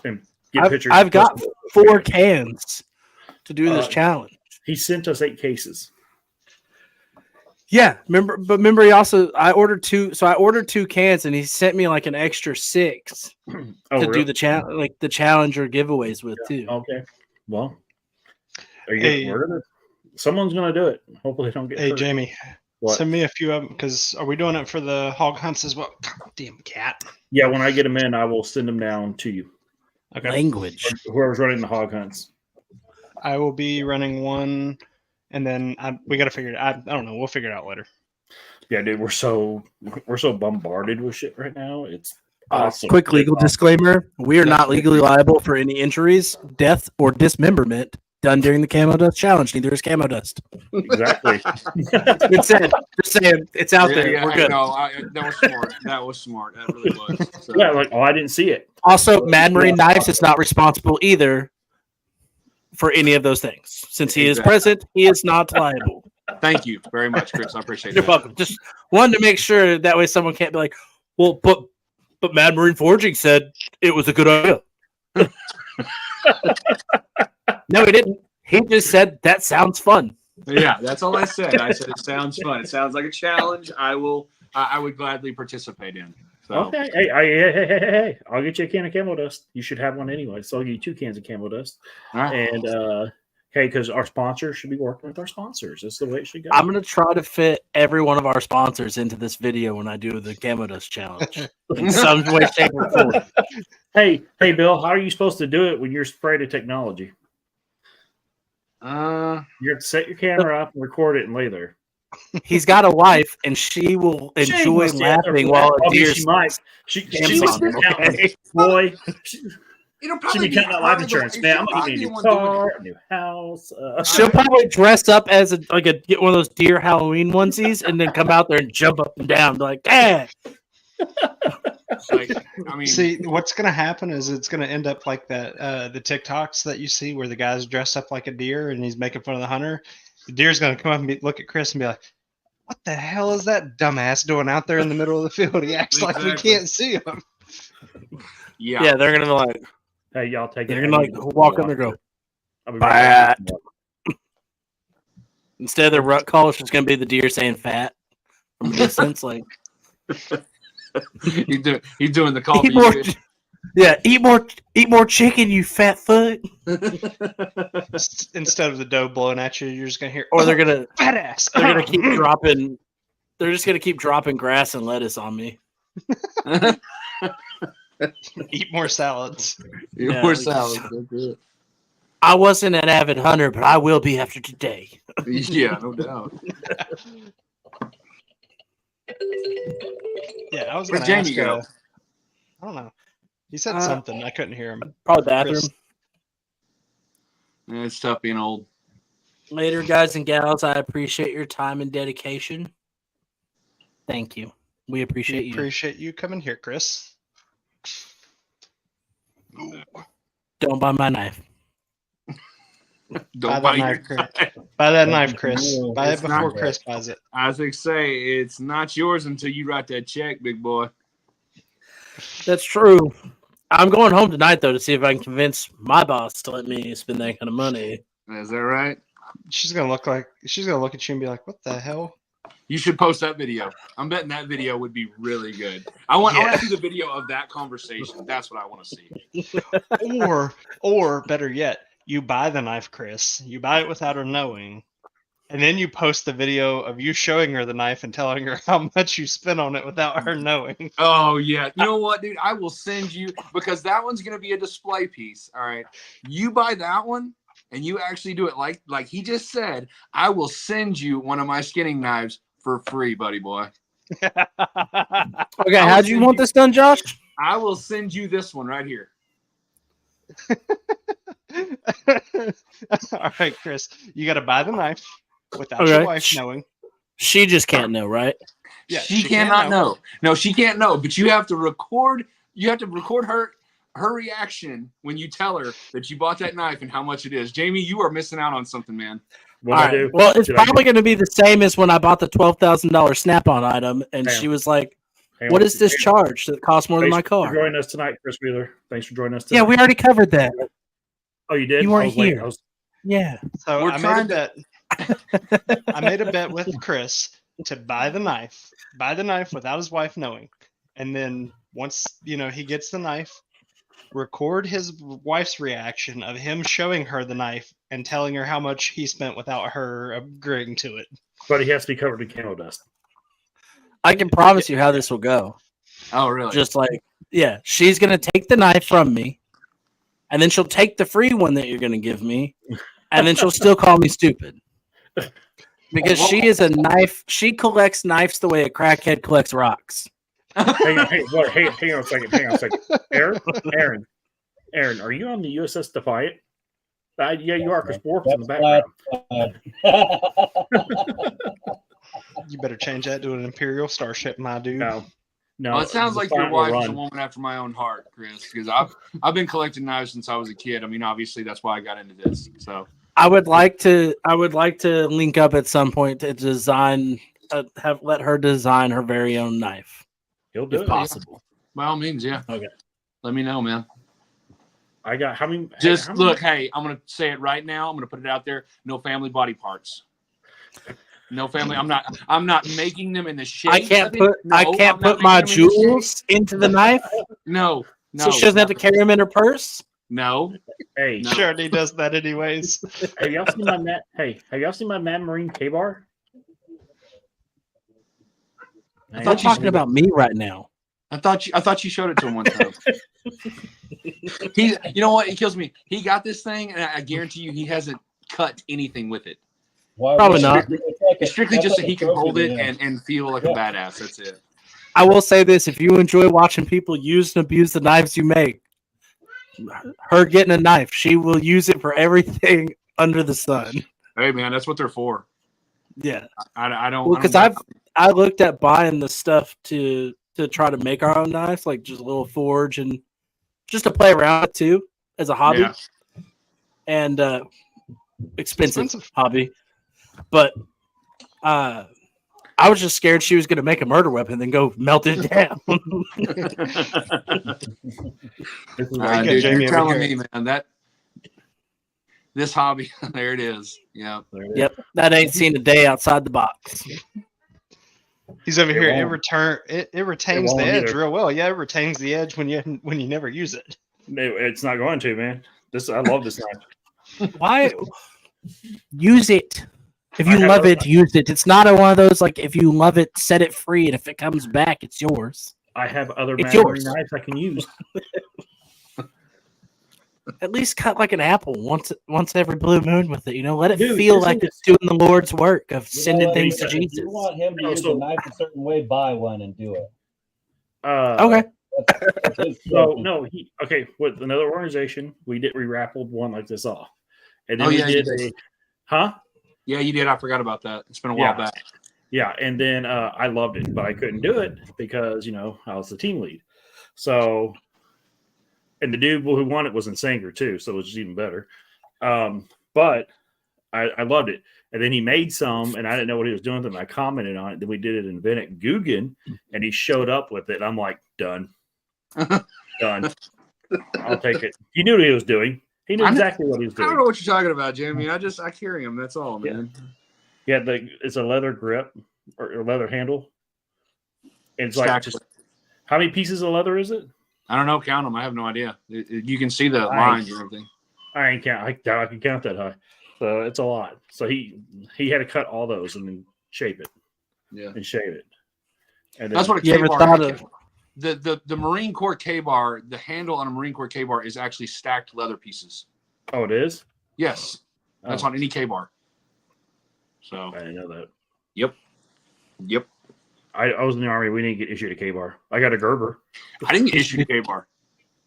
And get pictures. I've got 4 cans to do this challenge. He sent us 8 cases. Yeah, remember I ordered 2, so I ordered 2 cans and he sent me like an extra 6 Oh, to do the challenge or giveaways with too. Okay. Well, Hey. someone's gonna do it. Hopefully, they don't get Hey, hurt. Jamie, What? send me a few of them because are we doing it for the hog hunts as well? God damn cat. Yeah, when I get them in, I will send them down to you. Okay. Language. Whoever's running the hog hunts. I will be running one, and then we got to figure it out. I don't know. We'll figure it out later. Yeah, dude, we're so bombarded with shit right now. It's awesome. Quick legal disclaimer: we are not legally liable for any injuries, death, or dismemberment done during the camo dust challenge. Neither is camo dust. Exactly. Good said. Just saying, it's out there. Yeah, We're good. No, that was smart. That was smart. That really was. So, Yeah, like, I didn't see it. Also, Mad Marine Knives is not responsible either for any of those things. Since he is Exactly. present, he is not liable. thank you very much, Chris. I appreciate You're that. welcome. Just wanted to make sure that way someone can't be like, well, but Mad Marine Forging said it was a good idea. No, he didn't. He just said that sounds fun. Yeah, that's all I said. I said it sounds fun. It sounds like a challenge. I would gladly participate in. So. Okay. Hey, I'll get you a can of camo dust. You should have one anyway. So I'll give you 2 cans of camo dust. All right. And hey, because our sponsors should be working with our sponsors. That's the way it should go. I'm going to try to fit every one of our sponsors into this video when I do the camo dust challenge in some way, shape, or form. Hey, Bill, how are you supposed to do it when you're afraid of technology? You have to set your camera up and record it and lay there. He's got a wife, and she will enjoy laughing while a deer. She might. She Stamps was on him, okay? boy. She'd It'll be probably counting out life insurance, man. I'm probably getting a be new the one doing car, it. a new house. She'll probably dress up as get one of those deer Halloween onesies, and then come out there and jump up and down, be like, "Dad!" Like, I mean, See, what's going to happen is it's going to end up like that the TikToks that you see where the guy's dressed up like a deer and he's making fun of the hunter. The deer's going to come up and look at Chris and be like, "What the hell is that dumbass doing out there in the middle of the field? He acts like we Exactly. can't see him." yeah. Yeah, they're gonna be like, Hey, y'all take they're it. gonna like walk up and go. I'll be right back. Instead of the rut call, it's just gonna be the deer saying "fat" from a distance, like He's doing the call. eat more. Yeah, eat more chicken, you fat foot. Instead of the doe blowing at you, you're just going to hear, Or they're gonna fat ass. they're gonna keep dropping. They're just gonna keep dropping grass and lettuce on me. Eat more salads. Yeah, More like- salad. That's it. I wasn't an avid hunter, but I will be after today. Yeah, no doubt. Yeah, I was Where'd going to Jamie ask. go? I don't know. He said something. I couldn't hear him. Probably bathroom. Chris. Yeah, it's tough being old. Later, guys and gals. I appreciate your time and dedication. Thank you. We appreciate you. Appreciate you coming here, Chris. Don't buy my knife. Don't Buy buy that your knife, Chris. knife. Buy that knife, Chris. Yeah, Buy it it's before not- Chris buys it. I was going to say, it's not yours until you write that check, big boy. That's true. I'm going home tonight though to see if I can convince my boss to let me spend that kind of money. Is that right? She's gonna look at you and be like, "What the hell?" You should post that video. I'm betting that video would be really good. I want to see the video of that conversation. That's what I want to see. Or better yet, you buy the knife, Chris. You buy it without her knowing, and then you post the video of you showing her the knife and telling her how much you spent on it without her knowing. Oh, yeah. You know what, dude? I will send you, because that one's going to be a display piece. All right. You buy that one and you actually do it like he just said. I will send you one of my skinning knives for free, buddy boy. Okay, I how'd will you send want you- this done, Josh? I will send you this one right here. All right, Chris, you got to buy the knife without Okay. your wife knowing. She just can't know, right? Yeah, she can't cannot know. No, she can't know. But you have to record. You have to record her reaction when you tell her that you bought that knife and how much it is. Jamie, you are missing out on something, man. What All I right. do? Well, it's Did I probably going to be the same as when I bought the $12,000 Snap-on item, and Damn. she was like, Hang "What on. is this charge that costs more than Thanks my for car?" joining us tonight, Chris Wheeler. Thanks for joining us tonight. Yeah, we already covered that. Oh, you did? You weren't I was late. here. I was- Yeah. So We're I made trying a bet. I made a bet with Chris to buy the knife without his wife knowing, and then once he gets the knife, record his wife's reaction of him showing her the knife and telling her how much he spent without her agreeing to it. But he has to be covered in camo dust. I can promise you how this will go. Oh, really? Just like, yeah, she's going to take the knife from me, and then she'll take the free one that you're going to give me, and then she'll still call me stupid. Because she is a knife. She collects knives the way a crackhead collects rocks. Hang on a second. Aaron, are you on the USS Defiant? Yeah, you are, because Worf's in the background. You better change that to an Imperial starship, my dude. No. Well, it sounds like your Defiant will wife is a run. woman after my own heart, Chris. Because I've been collecting knives since I was a kid. I mean, obviously that's why I got into this. So I would like to link up at some point to design, let her design her very own knife, He'll do if it. possible. by all means, yeah. Okay. Let me know, man. I got how many? Just how many- look, hey, I'm gonna say it right now. I'm gonna put it out there. No family body parts. No family. I'm not making them in the shape. I can't of it. put No, I I'm can't not put my making them in the shape. jewels into the knife, No. so she doesn't have to carry them in her purse. No. Hey, No. Sure, he does that anyways. have y'all seen my Mad? Hey, have y'all seen my Mad Marine K-bar? I I'm thought you talking about me right now. I thought you showed it to him one time. You know what? He kills me. He got this thing, and I guarantee you, he hasn't cut anything with it. Why Probably would- not. It's strictly that's just so like he a can trophy hold to it him. and feel like a badass. That's it. I will say this: if you enjoy watching people use and abuse the knives you make, her getting a knife, she will use it for everything under the sun. Hey, man, that's what they're for. Yeah. I don't. Well, I because don't- I looked at buying the stuff to try to make our own knives, like just a little forge and just to play around with too as a hobby. Yeah. And expensive hobby. But I was just scared she was going to make a murder weapon and then go melt it down. This is Very good, Dude, Jamie, you're over telling here. me, man, that this hobby, there it is. Yeah. Yep, that ain't seen a day outside the box. He's over It here. It won't. it retains the won't edge either. real well. Yeah, it retains the edge when you never use it. It's not going to, man. I love this knife. Why use it? If I you have love a- it, use it. It's not one of those like if you love it, set it free, and if it comes back, it's yours. I have other It's Mad Marine yours. knives I can use. at least cut like an apple once every blue moon with it. Let it Dude, feel isn't like it- it's doing the Lord's work of You know sending what? things to If Jesus. you want him to No, use so- the knife a certain way, buy one and do it. Okay. That's his So strategy. no, with another organization, we raffled one like this off, and then Oh, we yeah, you did did. huh? Yeah, you did. I forgot about that. It's been a while Yeah. back. Yeah, and then I loved it, but I couldn't do it because I was the team lead. So, and the dude who won it was in Sanger too, so it was even better. But I loved it. And then he made some, and I didn't know what he was doing with them. I commented on it. Then we did it in Bennett Guggen, and he showed up with it. I'm like, done, done. I'll take it. He knew what he was doing. He knew I know- exactly what he was I don't doing. know what you're talking about, Jimmy. I carry him. That's all, Yeah. man. Yeah, it's a leather grip or leather handle. And it's like Stacked. just how many pieces of leather is it? I don't know. Count them. I have no idea. You can see the Nice. lines and everything. I ain't count. I can count that high. So it's a lot. So he had to cut all those and then shape it Yeah, and shave it. And then, that's what a You ever K-bar thought is. of The Marine Corps K-bar, the handle on a Marine Corps K-bar is actually stacked leather pieces. Oh, it is. Yes, that's Oh, on any K-bar. So, I didn't know that. yep. I was in the Army. We didn't get issued a K bar. I got a Gerber. I didn't get issued a K-bar.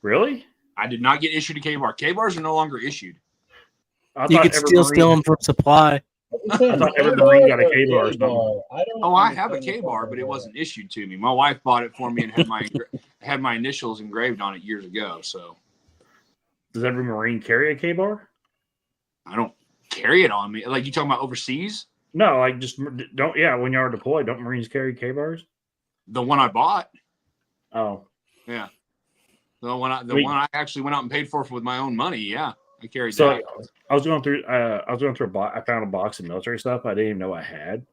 Really? I did not get issued a K-bar. K-bars are no longer issued. I you thought could every still Marine- steal them from supply. I thought every Marine got a K-bar or something. Oh, I have a K-bar, but it wasn't issued to me. My wife bought it for me and had my initials engraved on it years ago. So Does every Marine carry a K bar? I don't carry it on me. Like, you talking about overseas? No, like just don't. Yeah, when you are deployed, don't Marines carry K bars? The one I bought. Oh, Yeah. The one Wait. one I actually went out and paid for with my own money. Yeah, I carried so that. I was going through. I found a box of military stuff I didn't even know I had,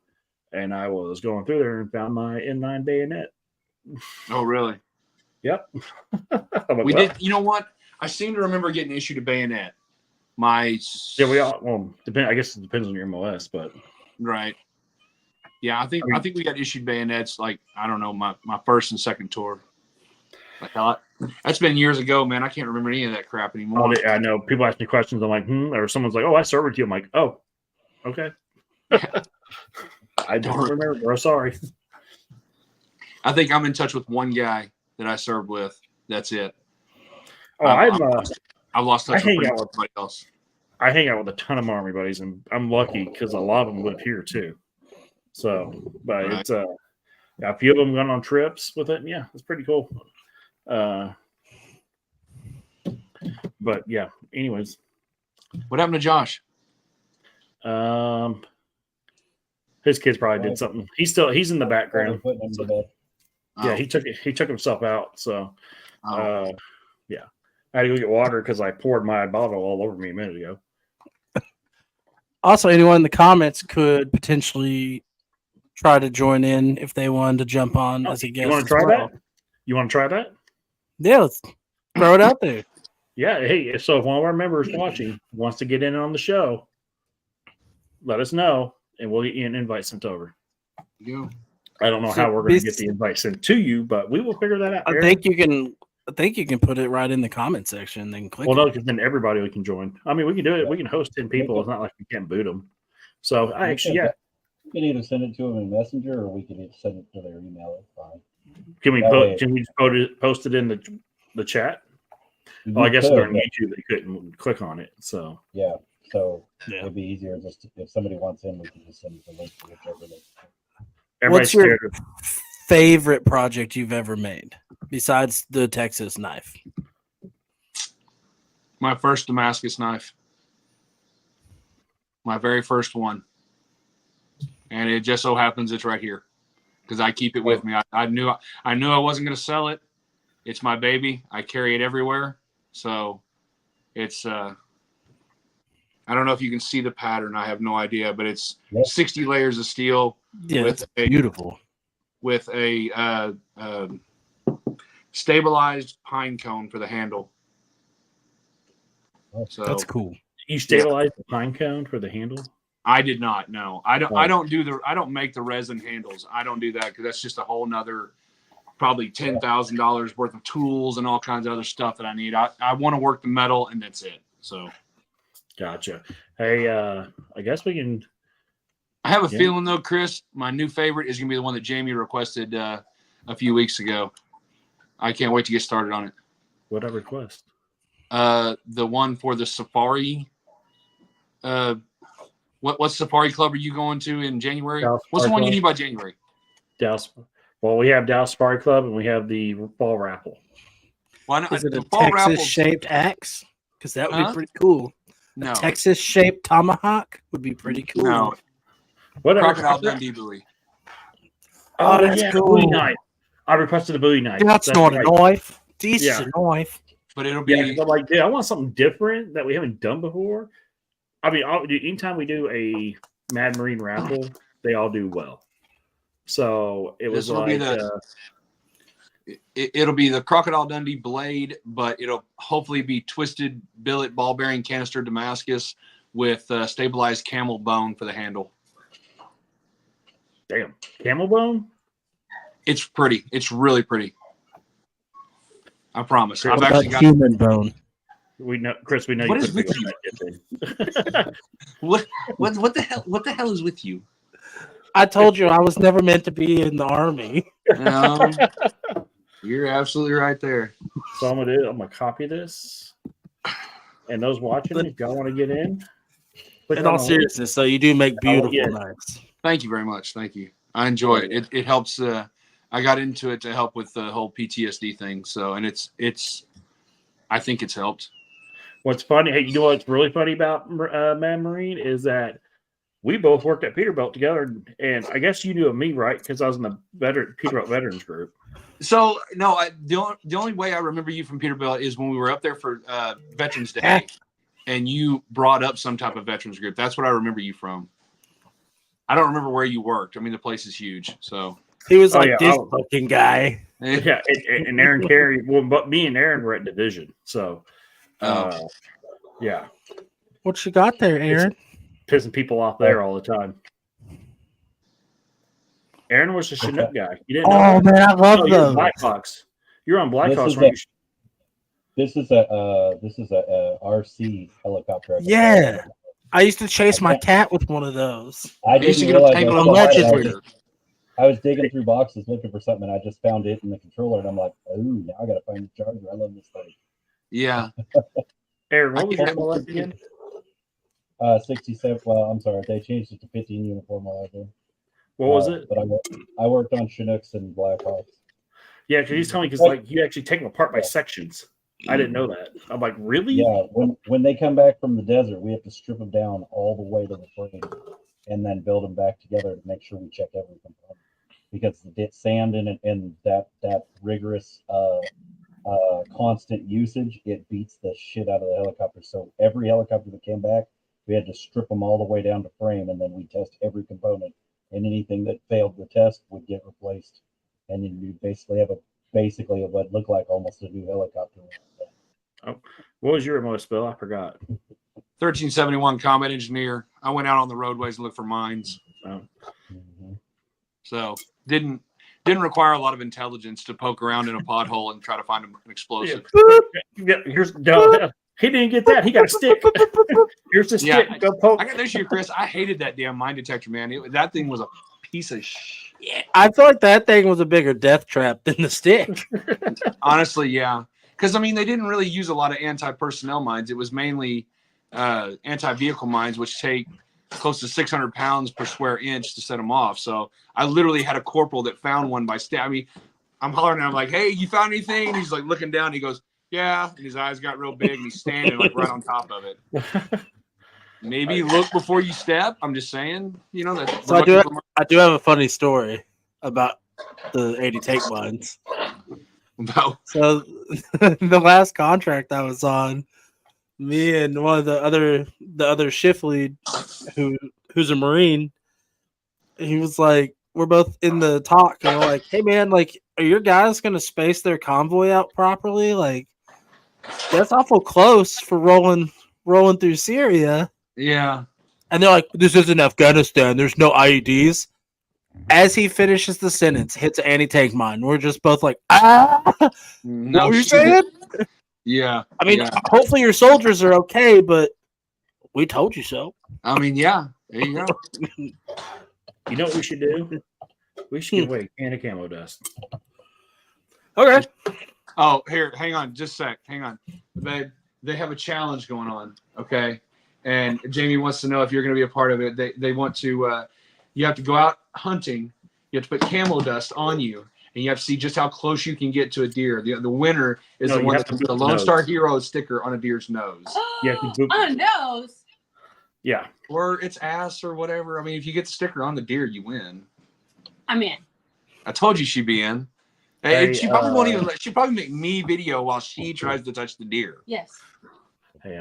and I was going through there and found my N9 bayonet. Oh, really? Yep. I'm like, We well, did. You know what? I seem to remember getting issued a bayonet. Yeah, we all. Well, depend. I guess it depends on your MOS, but Right. Yeah, I think we got issued bayonets like, I don't know, my first and second tour. Like, that's been years ago, man. I can't remember any of that crap anymore. I know people ask me questions. I'm like, or someone's like, oh, I served with you. I'm like, oh, okay. I don't remember, bro. Sorry. I think I'm in touch with one guy that I served with. That's it. Oh, I've lost touch I with hang pretty out much with- everybody else. I hang out with a ton of Army buddies, and I'm lucky because a lot of them live here too. So, but Right. it's a few of them gone on trips with it. Yeah, it's pretty cool. But yeah. Anyways, What happened to Josh? his kids probably did something. He's in the background. Putting him to bed. Yeah, he took himself out. So, Oh. yeah, I had to go get water because I poured my bottle all over me a minute ago. Also, anyone in the comments could potentially try to join in if they wanted to jump on as a guest. You want to as try well. that? You want to try that? Yeah, let's throw it out there. Yeah. Hey, so if one of our members watching wants to get in on the show, let us know, and we'll get you an invite sent over. Yeah. I don't know So how we're going to bas- get the invite sent to you, but we will figure that out. I Aaron. think you can put it right in the comment section and then click. Well, no, it. because then everybody can join. I mean, we can do it. We can host 10 people. It's not like we can't boot them. So I actually, yeah. We can either send it to them in Messenger or we can either send it to their email. It's fine. Can we That way- can we just post it in the chat? You Well, I guess could, during but- YouTube they couldn't click on it. So Yeah. So Yeah. it'd be easier just if somebody wants in, we can just send the link to whichever they. everybody's What's your scared of favorite project you've ever made besides the Texas knife? My first Damascus knife. My very first one. And it just so happens it's right here because I keep it with me. I knew I wasn't going to sell it. It's my baby. I carry it everywhere. So it's I don't know if you can see the pattern. I have no idea, but it's Yep. 60 layers of steel Yeah, with it's a beautiful. with a stabilized pine cone for the handle. So That's cool. you stabilize the pine cone for the handle. I did not. No, I don't. Oh. I don't make the resin handles. I don't do that because that's just a whole nother probably $10,000 worth of tools and all kinds of other stuff that I need. I want to work the metal, and that's it. So Gotcha. Hey, I guess we can. I have a feeling though, Chris, my new favorite is gonna be the one that Jamie requested a few weeks ago. I can't wait to get started on it. What I request? The one for the Safari. What Safari Club are you going to in January? Dallas What's the Safari one you Club. need by January? Dallas. Well, we have Dallas Safari Club and we have the fall raffle. Why not? Is it The a fall Texas raffle- shaped axe? Because that would Huh? be pretty cool. No, Texas shaped tomahawk would be pretty cool. no. Whatever. Crocodile Dundee buoy. Oh, that's yeah, cool. Bowie knife. I requested a Bowie knife. That's not right. a knife. This is a knife. But it'll be Yeah, 'cause I'm like, dude, I want something different that we haven't done before. I mean, anytime we do a Mad Marine raffle, they all do well. So it was This will like, be the- it'll be the Crocodile Dundee blade, but it'll hopefully be twisted billet ball bearing canister Damascus with stabilized camel bone for the handle. damn, camel bone. It's pretty. It's really pretty. I promise. I've What actually about got human bone? We know, Chris. We know What you is put with big on that thing. what the hell? What the hell is with you? I told you I was never meant to be in the army. You're absolutely right there. So I'm gonna copy this, and those watching, if y'all want to get in, click In on all the link. seriousness, so you do make beautiful yeah. knives. Thank you very much. Thank you. I enjoy it. It helps. I got into it to help with the whole PTSD thing. So, and it's. I think it's helped. What's funny? Hey, you know what's really funny about Mad Marine is that we both worked at Peterbilt together, and I guess you knew of me, right? Because I was in the Peterbilt Veterans Group. So no, the only way I remember you from Peterbilt is when we were up there for Veterans Day, and you brought up some type of veterans group. That's what I remember you from. I don't remember where you worked. I mean, the place is huge. So He was like yeah, this looking guy. Yeah, and Aaron Carey. Well, but me and Aaron were at division, so yeah, What you got there, Aaron? pissing people off there all the time. Aaron was a Chinook guy. You didn't know Oh that? man, I love No, you're those. Blackhawks. You're on This Blackhawks. is weren't This is a RC helicopter. Yeah. I used to chase my cat with one of those. I They used to didn't get a realize tangle I of was allegedly. I was digging through boxes looking for something, and I just found it in the controller, and I'm like, "Oh, now I gotta find the charger." I love this thing. yeah, Aaron, what was your MLS again? 67. Well, I'm sorry, they changed it to 15 uniform while I was there. What was it? But I worked on Chinooks and Blackhawks. Yeah, because he's telling me because like you actually take them apart by sections. I didn't know that. I'm like, really? Yeah, when they come back from the desert, we have to strip them down all the way to the frame, and then build them back together to make sure we check every component. Because the sand and that rigorous constant usage, it beats the shit out of the helicopter. So every helicopter that came back, we had to strip them all the way down to frame, and then we test every component, and anything that failed the test would get replaced, and then you basically have what looked like almost a new helicopter. What was your most Bill? I forgot. 1371 combat engineer. I went out on the roadways and looked for mines. Oh. Mhm. So didn't require a lot of intelligence to poke around in a pothole and try to find an explosive. Yeah, here's no. He didn't get that. He got a stick. Here's the Yeah, stick. Go poke. I got this year, Chris. I hated that damn mine detector, man. That thing was a piece of shit. I feel like that thing was a bigger death trap than the stick. Honestly, yeah. Because, I mean, they didn't really use a lot of anti-personnel mines. It was mainly anti-vehicle mines, which take close to 600 pounds per square inch to set them off. So I literally had a corporal that found one by I mean, I'm hollering at him like, "Hey, you found anything?" And he's like looking down. And he goes, "Yeah." And his eyes got real big and he's standing like right on top of it. Maybe look before you step. I'm just saying, you know, that. So I do have a funny story about the 80 take mines. About So the last contract I was on, me and one of the other shift lead who's a Marine, he was like, we're both in the talk and we're like, hey man, like, are your guys gonna space their convoy out properly? Like, that's awful close for rolling through Syria. yeah. And they're like, this isn't Afghanistan, there's no IEDs. As he finishes the sentence, hits an anti-tank mine. We're just both like, ah. No, What were you she- saying? Yeah. I mean, yeah. hopefully your soldiers are okay, but we told you so. I mean, yeah. There you go. You know what we should do? We should give away a can of camo dust. Okay. Oh, here, hang on, just a sec. Hang on. They have a challenge going on, okay? And Jamie wants to know if you're going to be a part of it. They want to, you have to go out hunting. You have to put camo dust on you, and you have to see just how close you can get to a deer. The winner is No, the you one have that can to put the boot Lone nose. Star Hero sticker on a deer's nose. You have to boot- On a nose. Yeah. Or its ass or whatever. I mean, if you get the sticker on the deer, you win. I'm in. I told you she'd be in. Hey, She probably won't even. She'd probably make me video while she tries to touch the deer. Yes. Hey,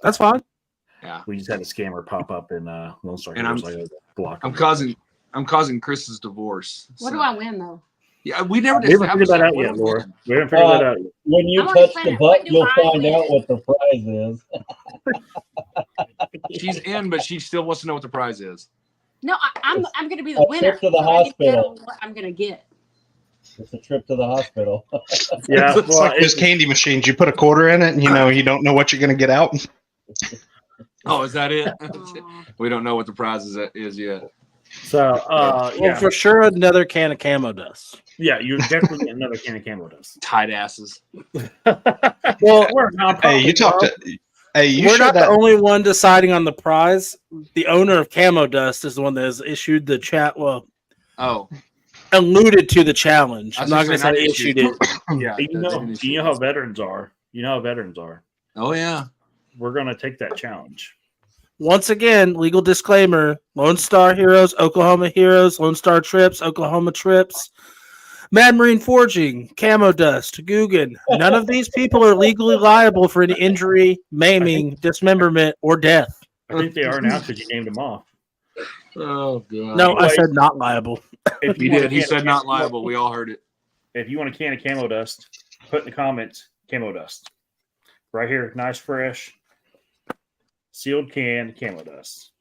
That's fine. Yeah, we just had a scammer pop up in Lone Star And Heroes. I'm- I gotta block I'm him. causing Chris's divorce. What so- do I win though? Yeah, we never We haven't figured that out what yet, do we Laura. win? We haven't figured that out yet. When you I'm already touch the planning, what butt, do you'll I find win? out what the prize is. She's in, but she still wants to know what the prize is. No, I'm gonna be the A winner. trip to the so I need to know hospital. what I'm gonna get. It's a trip to the hospital. Yeah, It's well, like those candy machines. You put a quarter in it, and you don't know what you're going to get out. Oh, is that it? Aw. We don't know what the prize is yet. so Well, yeah, for sure, another can of camo dust. yeah, you definitely get another can of camo dust. Tight asses. Well, We're a nonprofit, Hey, you talked bro. to. Hey, you we're showed not that. the only one deciding on the prize. The owner of Camo Dust is the one that has issued the chat. Well, Oh, alluded to the challenge. I I'm was not gonna going to say say not issued issued. it. yeah. You they know, didn't you issue know how it. veterans are. You know how veterans are. Oh yeah. We're gonna take that challenge. Once again, legal disclaimer: Lone Star Heroes, Oklahoma Heroes, Lone Star Trips, Oklahoma Trips, Mad Marine Forging, Camo Dust, Guggen. None of these people are legally liable for any injury, maiming, dismemberment, or death. I think they are now because you named them off. Oh god. No, I Anyway. said not liable. If He want a did. He can of said not camo- liable. We all heard it. If you want a can of camo dust, put in the comments camo dust. Right here, nice, fresh, sealed can camo dust.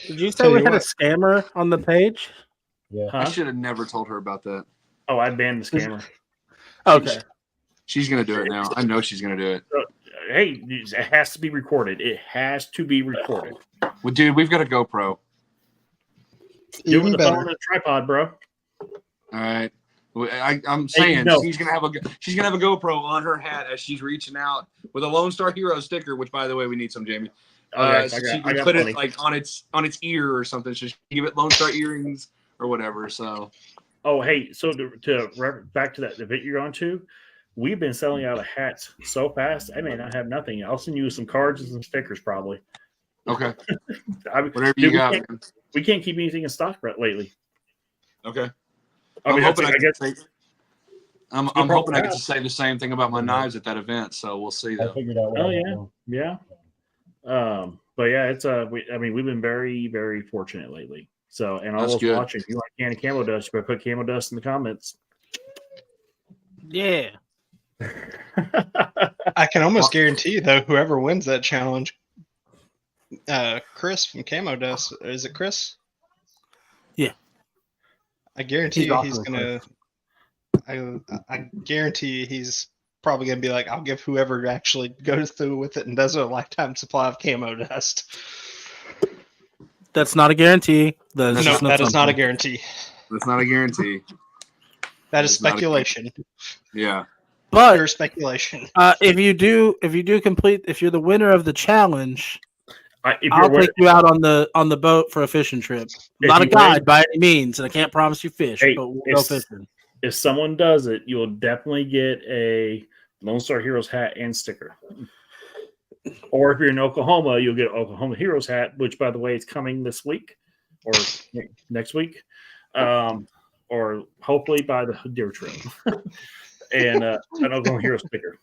Did you say Tell we you had a what. scammer on the page? Yeah. I Huh? should have never told her about that. Oh, I banned the scammer. Okay. She's gonna do it now. I know she's gonna do it. Hey, it has to be recorded. It has to be recorded. Well, dude, we've got a GoPro. Do it Even with the phone better. and a tripod, bro. All right. I'm Hey, saying no. she's gonna have a GoPro on her hat as she's reaching out with a Lone Star Hero sticker. Which, by the way, we need some, Jamie. Okay, So I she got can put plenty. it like on its ear or something. So she can give it Lone Star earrings or whatever. So Oh, hey, so back to that event you're on to, we've been selling out of hats so fast. I may not have nothing. I'll send you some cards and some stickers, probably. okay, Whatever whatever you got. Man. we can't keep anything in stock lately. Okay. I mean, hoping I guess say, I'm no hoping I get problem. to say the same thing about my knives at that event. So we'll see I though. figured out what Oh, I yeah. want. yeah. But yeah, it's we've been very, very fortunate lately. So, and all That's those good. watching, if you want a can of camo dust, you better put camo dust in the comments. Yeah. I can almost guarantee you, though, whoever wins that challenge, Chris from Camo Dust, is it Chris? Yeah. I guarantee He's you he's awesome, gonna. I guarantee you he's probably gonna be like, I'll give whoever actually goes through with it and does a lifetime supply of Camo Dust. That's not a guarantee. That is No, just an that is not a assumption. guarantee. That's not a guarantee. That is It's not a- speculation. Yeah. But Pure speculation. if you do complete, if you're the winner of the challenge, If I'll you're take you out on the boat for a fishing trip. I'm not a you guide win- by any means, and I can't promise you fish, Hey, but we'll go if- fishing. if someone does it, you'll definitely get a Lone Star Heroes hat and sticker. Or if you're in Oklahoma, you'll get an Oklahoma Heroes hat, which, by the way, is coming this week or next week, or hopefully by the deer trip, and an Oklahoma Heroes sticker.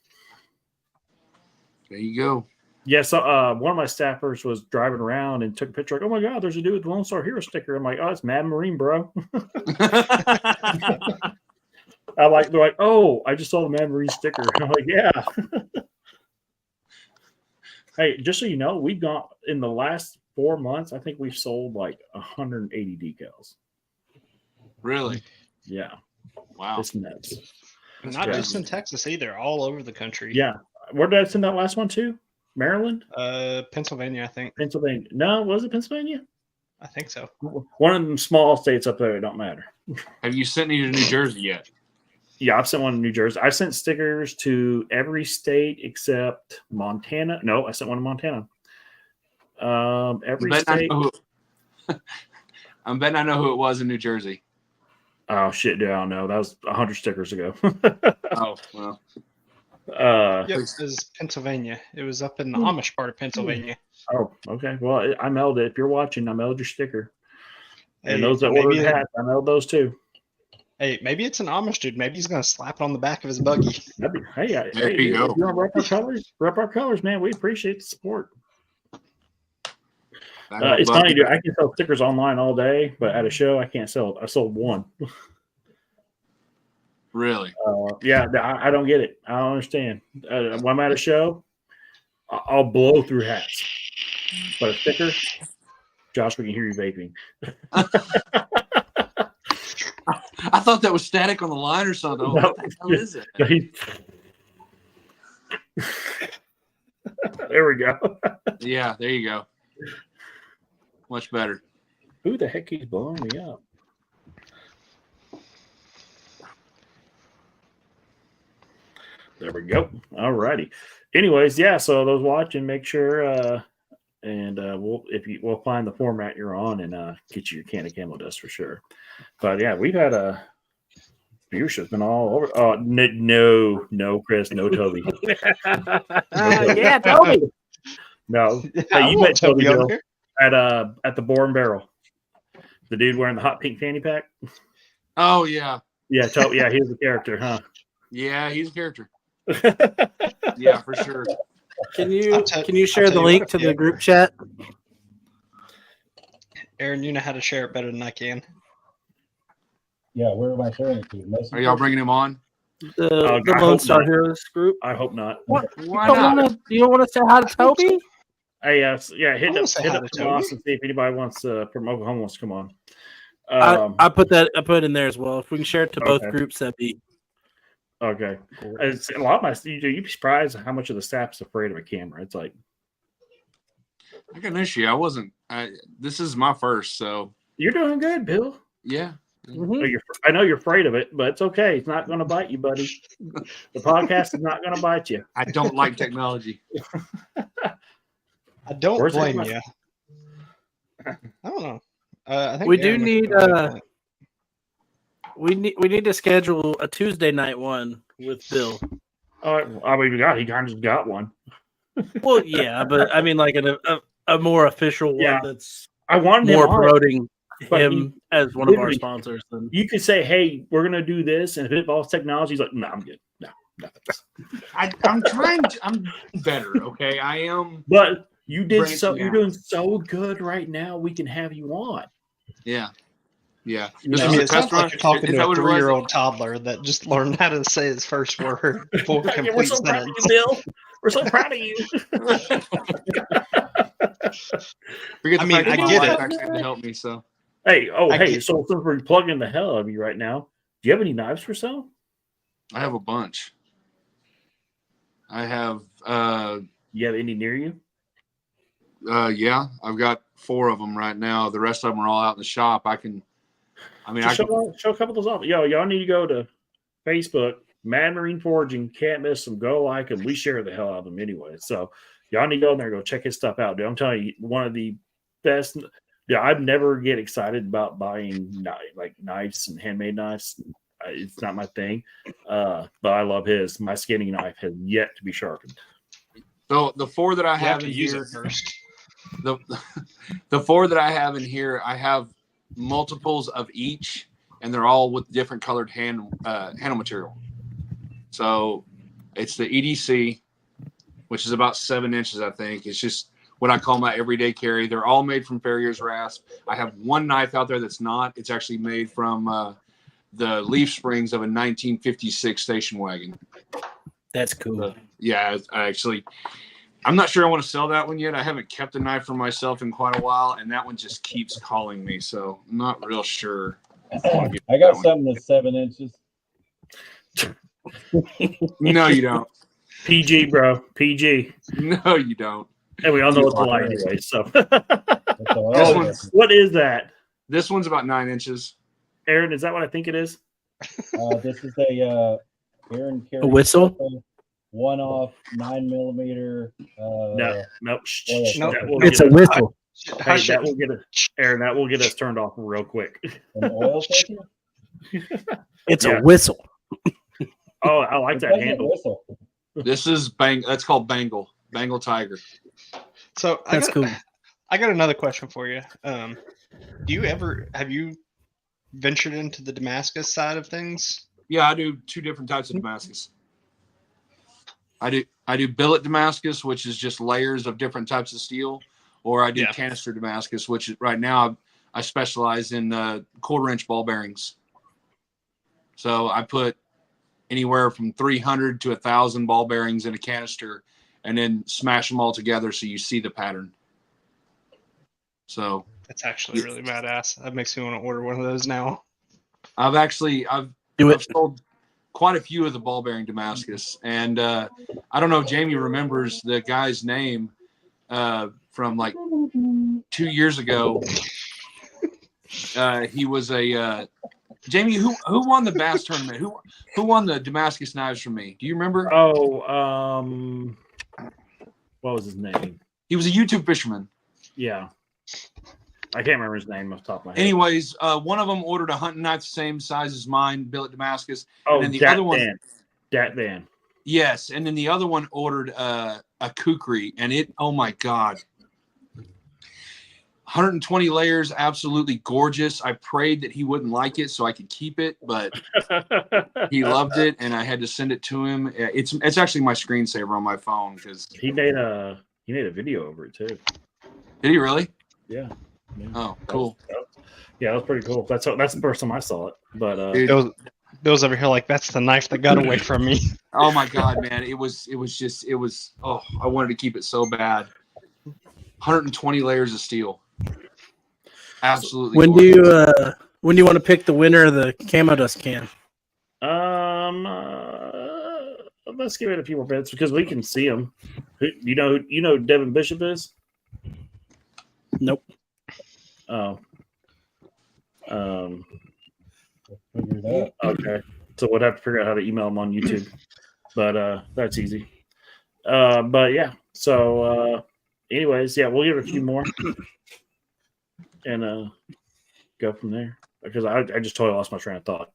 There you go. Yeah, so one of my staffers was driving around and took a picture. Like, oh my God, there's a dude with the Lone Star Hero sticker. I'm like, oh, it's Mad Marine, bro. They're like, oh, I just saw the Mad Marine sticker. I'm like, yeah. Hey, just so you know, we've gone in the last 4 months, I think we've sold like 180 decals. Really? Yeah, Wow. it's nuts. Not Yeah. just in Texas either, all over the country. Yeah, where did I send that last one to? Maryland, Pennsylvania, I think. Pennsylvania. No, was it Pennsylvania? I think so. One of them small states up there. It don't matter. Have you sent any to New Jersey yet? Yeah, I've sent one to New Jersey. I sent stickers to every state except Montana. No, I sent one to Montana. Every state. I'm betting I know who it was in New Jersey. Oh shit, dude, I don't know. That was 100 stickers ago. Oh, well. Yep, it was Pennsylvania. It was up in the Amish part of Pennsylvania. Oh, okay. Well, I mailed it. If you're watching, I mailed your sticker. And Hey, those that maybe ordered it- hats, I mailed those too. Hey, maybe it's an Amish dude. Maybe he's gonna slap it on the back of his buggy. That'd be, hey, There hey, you if go. you want to rep our colors, man. We appreciate the support. It's funny, dude. I can sell stickers online all day, but at a show, I can't sell it. I sold one. Really? Yeah, I don't get it. I don't understand. When I'm at a show, I'll blow through hats. But a sticker, Josh, we can hear you vaping. I thought that was static on the line or something. No. What the hell is it? There we go. Yeah, there you go. Much better. Who the heck is blowing me up? There we go. All righty. Anyways, yeah. So those watching, make sure we'll find the format you're on and get you your can of Camo Dust for sure. But yeah, we've had a viewership's been all over. Oh no, Chris, no Toby. Yeah, Toby. No, I you want met Toby on Bill here. at the Boar and Barrel. The dude wearing the hot pink fanny pack. Oh, yeah. Yeah, yeah, he's the character, huh? Yeah, he's a character. Yeah, for sure. Can you I'll tell share you the what, link to yeah. the group chat? Aaron, you know how to share it better than I can. Yeah, where am I sharing it to? Messenger? Are y'all bringing him on? The I Lone hope Star not. Heroes group. I hope not. Why You not? don't want to say hi to Toby? Hey, yeah, hit wanna up, say hit hi up to from Toby. Austin, see if anybody wants from Oklahoma wants to come on. I put it in there as well. If we can share it to both Okay. groups, that'd be Okay. It's, a lot of my you'd be surprised how much of the staff's afraid of a camera. It's like I got an issue. This is my first, so you're doing good, Bill. yeah. Mhm. I know you're afraid of it, but it's okay. It's not going to bite you, buddy. The podcast is not going to bite you. I don't like technology. I don't Where's blame that- you. I don't know. I think We do Aaron need, was talking about we need to schedule a Tuesday night one with Bill. I mean, he kind of just got one. Well, yeah, but I mean, like a more official one Yeah. that's I wanted him more on it, promoting but him as one of our literally- sponsors. Than You could say, "Hey, we're going to do this," and if it involves technology, he's like, "No, I'm good. No, thanks." I'm trying to. I'm better. Okay, I am. But you did Branching so. You're out. doing so good right now. We can have you on. Yeah. Yeah. You This know, I was mean, a it sounds test like run. you're talking Is that to a what it was? 3-year-old toddler that just learned how to say his first word before a Yeah, we're complete so proud of sentence. you, Bill. We're so proud of you. Forget I the mean, fact that I my get wife it. actually had to help me. So Hey, I hey. get- So since we're plugging the hell out of you right now, do you have any knives for sale? I have a bunch. I have. You have any near you? Yeah, I've got 4 of them right now. The rest of them are all out in the shop. I can. I mean, I Just can, show a couple of those off. Y'all need to go to Facebook, Mad Marine Forging. Can't miss them. Go like them. We share the hell out of them anyway. So y'all need to go in there and go check his stuff out, dude. I'm telling you, one of the best. Yeah, I'd never get excited about buying like knives and handmade knives. It's not my thing, but I love his. My skinning knife has yet to be sharpened. so the 4 that I You have have to in use here. it first. The 4 that I have in here, I have multiples of each, and they're all with different colored handle material. So it's the EDC, which is about 7 inches, I think. It's just what I call my everyday carry. They're all made from Farrier's rasp. I have one knife out there that's not. It's actually made from the leaf springs of a 1956 station wagon. that's cool. Yeah, I actually, I'm not sure I want to sell that one yet. I haven't kept a knife for myself in quite a while, and that one just keeps calling me. So I'm not real sure. I got something that's 7 inches. No, you don't. PG, bro. PG. No, you don't. And we all know it's a lie anyway. So, This one's, what is that? this one's about 9 inches. Aaron, is that what I think it is? This is a Aaron Carey A whistle? one-off 9mm. No, nope. Nope. That will It's get a us- whistle. Hey, that will get us, Aaron. That will get us turned off real quick. An oil filter? It's Yeah. a whistle. Oh, I like It that doesn't handle. whistle. This is That's called Bengal Tiger. So That's cool. I got another question for you. Have you ventured into the Damascus side of things? Yeah, I do 2 different types of Damascus. I do billet Damascus, which is just layers of different types of steel, or I do Yeah. canister Damascus, which is, right now I specialize in 1/4-inch ball bearings. So I put anywhere from 300 to 1,000 ball bearings in a canister, and then smash them all together so you see the pattern. So That's actually really badass. That makes me want to order one of those now. I've Do I've it. sold quite a few of the ball bearing Damascus, and I don't know if Jamie remembers the guy's name from like 2 years ago. He was a Jamie. Who won the Bass tournament? Who won the Damascus knives from me? Do you remember? Oh, what was his name? He was a YouTube fisherman. Yeah, I can't remember his name off the top of my head. Anyways, one of them ordered a hunting knife the same size as mine, billet Damascus. Oh, and then the Dat other one, Van. Dat Van. yes, and then the other one ordered a kukri, and it, oh my god, 120 layers, absolutely gorgeous. I prayed that he wouldn't like it so I could keep it, but he loved it, and I had to send it to him. It's actually my screensaver on my phone because He made a video over it too. did he really? Yeah. Yeah. Oh, cool. Yeah, that was pretty cool. That's the first time I saw it. But Dude, Bill's over here like, that's the knife that got away from me. oh my god, man, it was oh, I wanted to keep it so bad. 120 layers of steel. Absolutely. When do you want to pick the winner of the camo dust can? let's give it a few more minutes because we can see him. You know who Devin Bishop is? Nope. Oh. Figure it out. Okay. So we'll have to figure out how to email him on YouTube. But that's easy. But yeah. So anyways, yeah, we'll give it a few more. And go from there. Because I just totally lost my train of thought.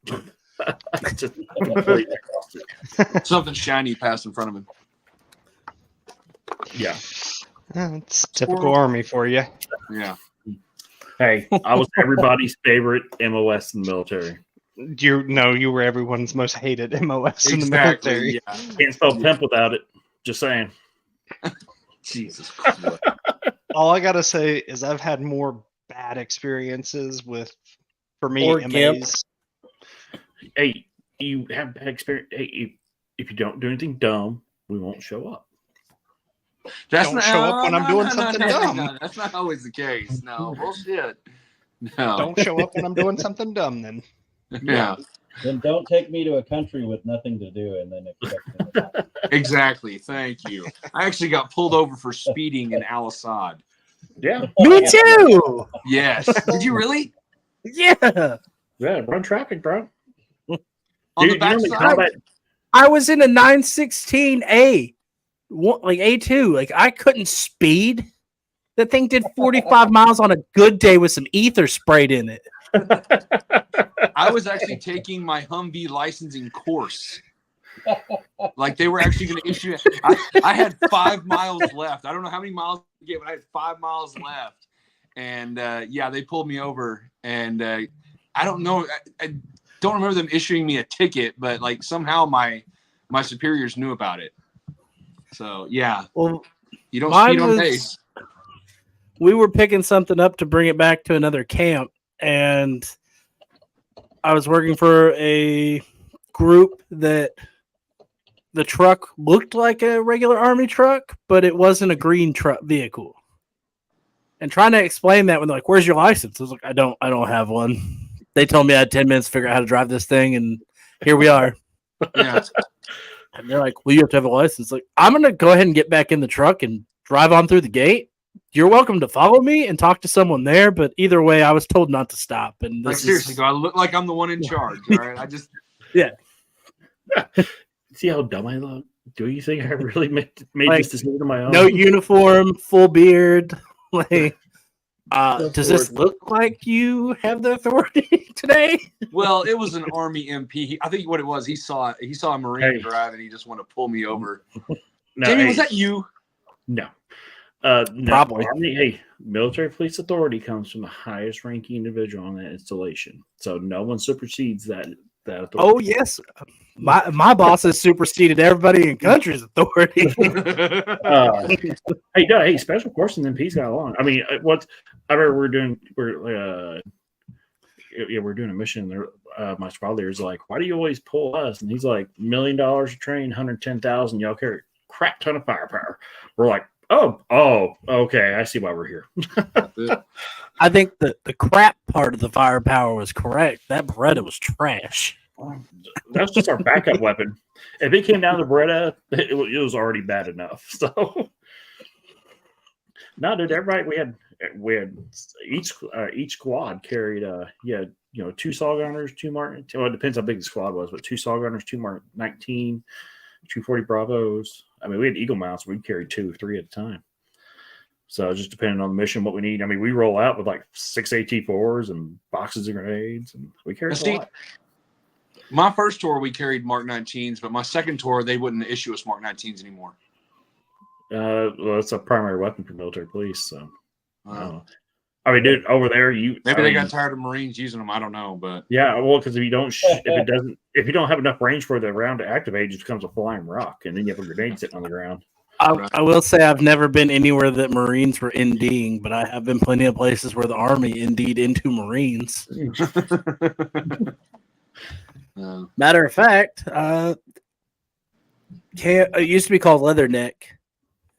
Just completely lost it. Something shiny passed in front of him. Yeah. It's typical Army for you. Yeah. Hey, I was everybody's favorite MOS in the military. You were everyone's most hated MOS in the Exactly. military. Yeah. Can't spell pimp without it. Just saying. Jesus Christ. All I gotta say is I've had more bad experiences with, for me, Or gimp. MAs. Hey, you have bad experience. Hey, if you don't do anything dumb, we won't show up. Don't show up when I'm doing something dumb. No, that's not always the case. No, bullshit. No. Don't show up when I'm doing something dumb. Then Yeah, Then don't take me to a country with nothing to do and then expect me to. exactly. Thank you. I actually got pulled over for speeding in Al Assad. Yeah. Me too. Yes. Did you really? Yeah. Yeah, run traffic, bro. On Dude, the you know the backside? combat- I was in a 916A, like A2. Like I couldn't speed. That thing did 45 miles on a good day with some ether sprayed in it. I was actually taking my Humvee licensing course. Like they were actually going to issue it. I had 5 miles left. I don't know how many miles to get, but I had 5 miles left. And yeah, they pulled me over. And I don't know. I don't remember them issuing me a ticket, but like somehow my superiors knew about it. So yeah, Well, you don't mine speed on was- base. we were picking something up to bring it back to another camp, and I was working for a group that the truck looked like a regular army truck, but it wasn't a green truck vehicle. And trying to explain that when they're like, "Where's your license?" I was like, "I don't have one." They told me I had 10 minutes to figure out how to drive this thing, and here we are. Yeah. And they're like, "Well, you have to have a license." Like, I'm gonna go ahead and get back in the truck and drive on through the gate. You're welcome to follow me and talk to someone there, but either way, I was told not to stop. And Like this seriously, is, do I look like I'm the one in charge? All right. I just See how dumb I look? Do you think I really made Like, this decision on my own? no uniform, full beard. Like, does this look like you have the authority today? well, it was an Army MP. I think what it was, he saw a Marine Hey. drive and he just wanted to pull me over. No, Jamie, hey, was that you? No. No. Probably. Army, hey, military police authority comes from the highest ranking individual on that installation. So no one supersedes that authority. Oh yes, my boss has superseded everybody in country's authority. Hey, no, hey, special forces and MPs got along. I mean, I remember we're doing a mission there. My squad leader's like, "Why do you always pull us?" And he's like, $1 million a train, 110,000. Y'all carry a crap ton of firepower. We're like, oh, okay, I see why we're here. I think the crap part of the firepower was correct. That Beretta was trash. That's just our backup weapon. If it came down to Beretta, it was already bad enough. So, no, dude, everybody we had each squad carried two saw gunners, two Mark. Well, it depends how big the squad was, but two saw gunners, two Mark 19, 240 Bravos. I mean, we had Eagle mounts. We'd carry 2 or 3 at a time. So just depending on the mission, what we need. I mean, we roll out with like 6 AT4s and boxes of grenades, and we carry a lot. My first tour we carried Mark 19s, but my second tour they wouldn't issue us Mark 19s anymore. Well, it's a primary weapon for military police. So, I mean, dude, over there, maybe they got tired of Marines using them. I don't know, but yeah, well, because if you don't have enough range for the round to activate, it just becomes a flying rock, and then you have a grenade sitting on the ground. I will say I've never been anywhere that Marines were NDing, but I have been plenty of places where the Army ND'd into Marines. Matter of fact, it used to be called Leatherneck,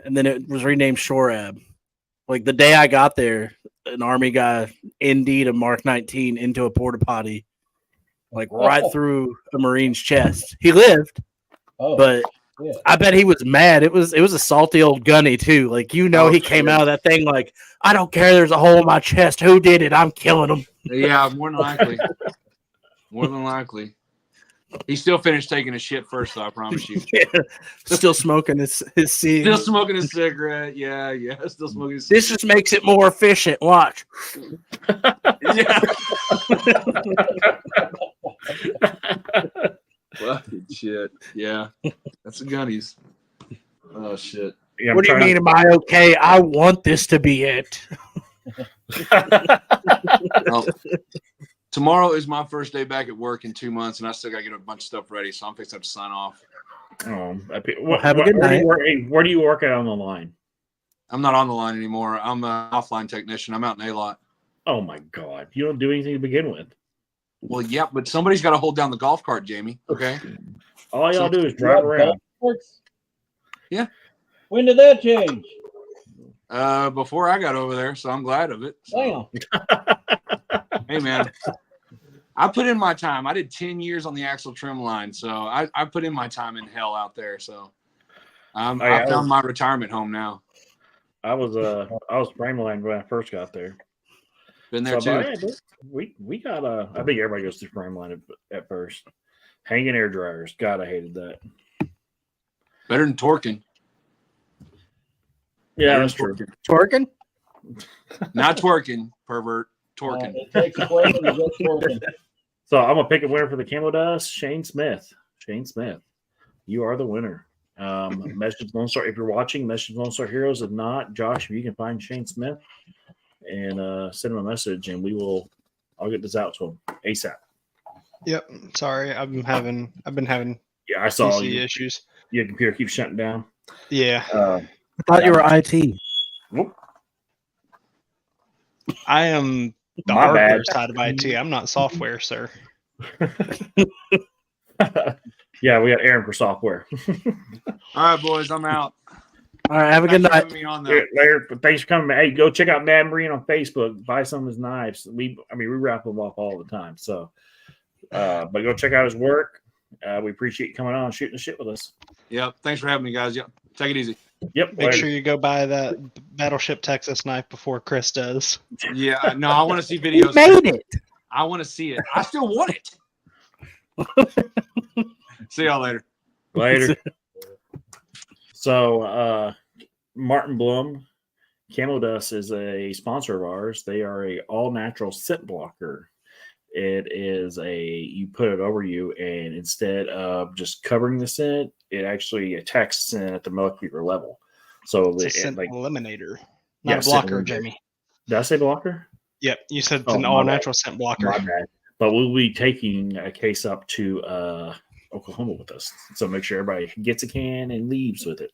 and then it was renamed Shorab. Like the day I got there, an Army guy ND'd a Mark 19 into a porta potty, like right through a Marine's chest. He lived, but yeah. I bet he was mad. It was a salty old gunny too. Like he came out of that thing like, I don't care. There's a hole in my chest. Who did it? I'm killing him. Yeah, more than likely. More than likely. He still finished taking a shit first, though, I promise you. Yeah. Still smoking his seed. Still smoking a cigarette. Yeah, still smoking a cigarette. This just makes it more efficient. Watch. Yeah. Fucking shit. Yeah. That's the gunnies. Oh, shit. Yeah, What do you mean, am I okay? I want this to be it. Well, tomorrow is my first day back at work in 2 months, and I still got to get a bunch of stuff ready, so I'm fixing to sign off. Have a good night. Where do you work at on the line? I'm not on the line anymore. I'm an offline technician. I'm out in A-Lot. Oh, my God. You don't do anything to begin with. Well, yeah, but somebody's got to hold down the golf cart, Jamie. Okay. All y'all do is drive around. Yeah. When did that change? Before I got over there, so I'm glad of it. So. Hey, man. I put in my time. I did 10 years on the axle trim line, so I put in my time in hell out there. So I found my retirement home now. I was frame line when I first got there. Been there too. We got I think everybody goes through frame line at first. Hanging air dryers. God, I hated that. Better than torquing. Yeah, that's true. Twerking? Not twerking, pervert. Torquing. It takes away from the twerking. So I'm gonna pick a winner for the Camo Dust. Shane Smith. Shane Smith, you are the winner. Message Lone Star if you're watching. Message Lone Star Heroes. If not, Josh, if you can find Shane Smith and send him a message, and I'll get this out to him ASAP. Yep. Sorry, I've been having Yeah, I saw PC you. issues. Your computer keeps shutting down. Yeah. I thought you were IT. Whoop. I am the My hardware bad. side of IT. I'm not software, sir. Yeah, we got Aaron for software. All right, boys, I'm out. All right, have a good Thanks for night. having me on there. Later, but thanks for coming. Hey, go check out Mad Marine on Facebook. Buy some of his knives. We wrap them up all the time. So, but go check out his work. We appreciate you coming on and shooting the shit with us. Yep. Thanks for having me, guys. Yep. Take it easy. Yep. Make later. sure you go buy that Battleship Texas knife before Chris does. Yeah. No, I want to see He videos. made it. I want to see it. I still want it. See y'all later. Later. So, Martin Blum, Camo Dust is a sponsor of ours. They are a all natural scent blocker. It is you put it over you, and instead of just covering the scent, it actually attacks scent at the molecular level. So It's a it, scent like, eliminator, Yeah, not a scent blocker, eliminator. Jamie. did I say blocker? Yep, you said it's Oh, an my all bad. natural scent blocker. My bad. But we'll be taking a case up to Oklahoma with us. So make sure everybody gets a can and leaves with it,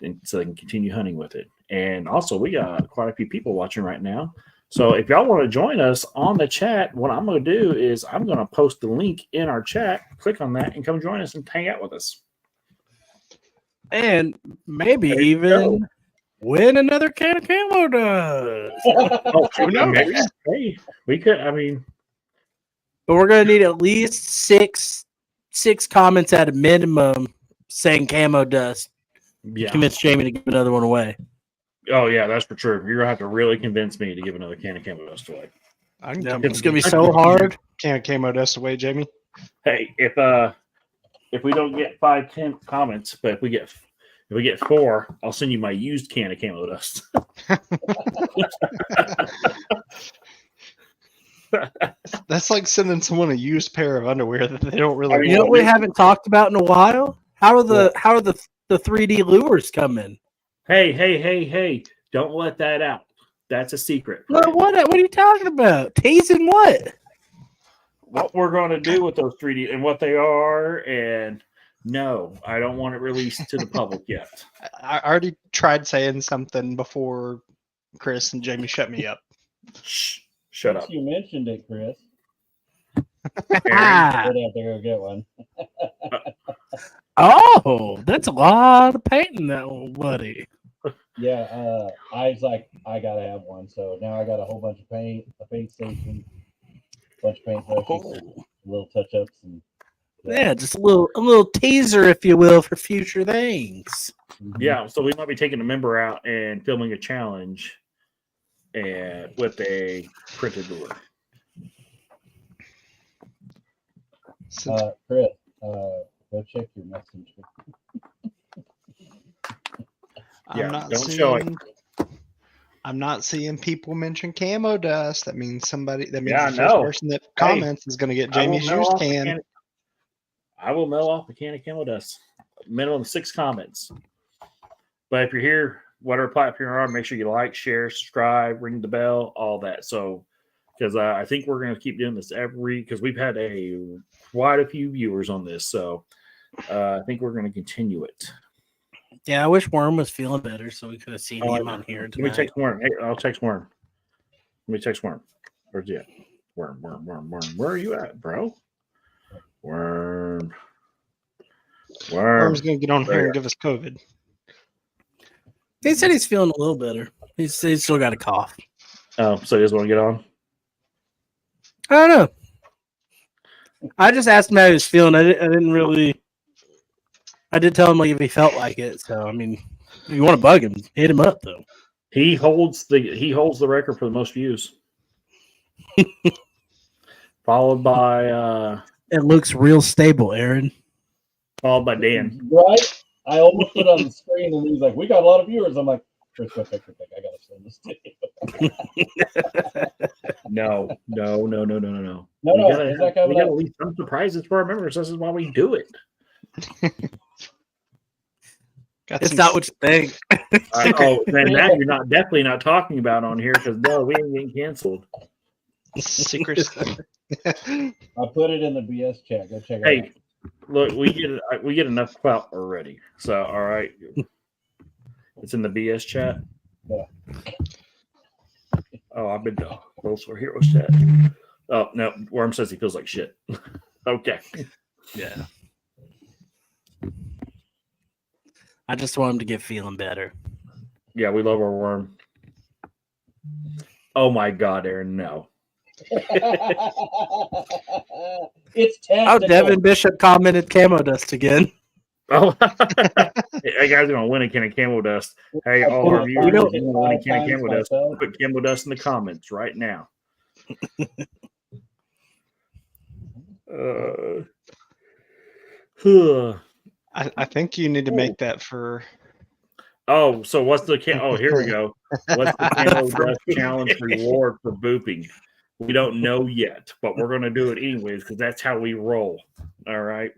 and so they can continue hunting with it. And also, we got quite a few people watching right now. So if y'all want to join us on the chat, what I'm going to do is I'm going to post the link in our chat. Click on that and come join us and hang out with us. And maybe There you even win another can of Camo Dust. Oh, Who knows? Hey, we could. I mean, But we're gonna need at least six comments at a minimum saying Camo Dust. yeah. Convince Jamie to give another one away. Oh, yeah, that's for sure. You're going to have to really convince me to give another can of Camo Dust away. I can Yep, come it's gonna be so hard. Can Camo Dust away, Jamie? Hey, if we don't get 5-10 comments, but if we get 4, I'll send you my used can of Camo Dust. That's like sending someone a used pair of underwear that they don't really You know want. what we haven't talked about in a while? How are the 3D lures coming? Hey! Don't let that out. That's a secret. What are you talking about? Teasing what? What we're going to do with those 3D and what they are, and no, I don't want it released to the public yet. I already tried saying something before Chris and Jamie shut me up. Shh, shut up. Since you mentioned it, Chris, Aaron. Ah, I'd have to go get one. oh, that's a lot of painting, that old buddy. Yeah, I was like, I gotta have one. So now I got a whole bunch of paint, a paint station, a bunch of paint brushes, little touch ups, and Yeah, just a little teaser, if you will, for future things. Yeah, so we might be taking a member out and filming a challenge and with a printed lure. So Chris, go check your messenger. Yeah, I'm not don't show it. seeing. I'm not seeing people mention Camo Dust. That means somebody. That means Yeah, the I first know. person that Hey, comments is going to get I will Jamie's mail used off a can. I will mail off a can of Camo Dust. Minimum 6 comments. But if you're here, whatever platform you're on, make sure you like, share, subscribe, ring the bell, all that. So, because I think we're going to keep doing this because we've had quite a few viewers on this. So, I think we're going to continue it. Yeah, I wish Worm was feeling better so we could have seen Oh, him on here Let me tonight. text Worm. Hey, I'll text Worm. Let me text Worm. Where's he at? Worm. Where are you at, bro? Worm. Worm's going to get on There here you and give us COVID. He said he's feeling a little better. He's still got a cough. Oh, so you just want to get on? I don't know. I just asked him how he was feeling. I didn't really. I did tell him like if he felt like it. So I mean, if you want to bug him, hit him up though. He holds the record for the most views. Followed by It looks real stable, Aaron. Dan. Right? I almost put it on the screen, and he's like, "We got a lot of viewers." I'm like, "Chris, go check your thing. I gotta send this to you." No. No, We is that coming gotta up? leave some surprises for our members. This is why we do it. Got It's some not what you think. Then that you're definitely not talking about on here because no, we ain't getting canceled. secrets. I put it in the BS chat. Go check it Hey, out. look, we get enough clout already. So all right, it's in the BS chat. Yeah. Oh, I've been to World War Heroes chat. Oh no, Worm says he feels like shit. Okay. Yeah. I just want him to get feeling better. Yeah, we love our worm. Oh my God, Aaron, no. It's Oh, tactical. Devin Bishop commented camo dust again. Oh, hey guys, are gonna win a can of Camel Dust. Hey, all our viewers, if you want to win a can of Camel Dust, put Camel Dust in the comments right now. I think you need to make that for. Oh, so what's the Oh, here we go. What's the Camel Dust challenge reward for booping? We don't know yet, but we're gonna do it anyways because that's how we roll. All right.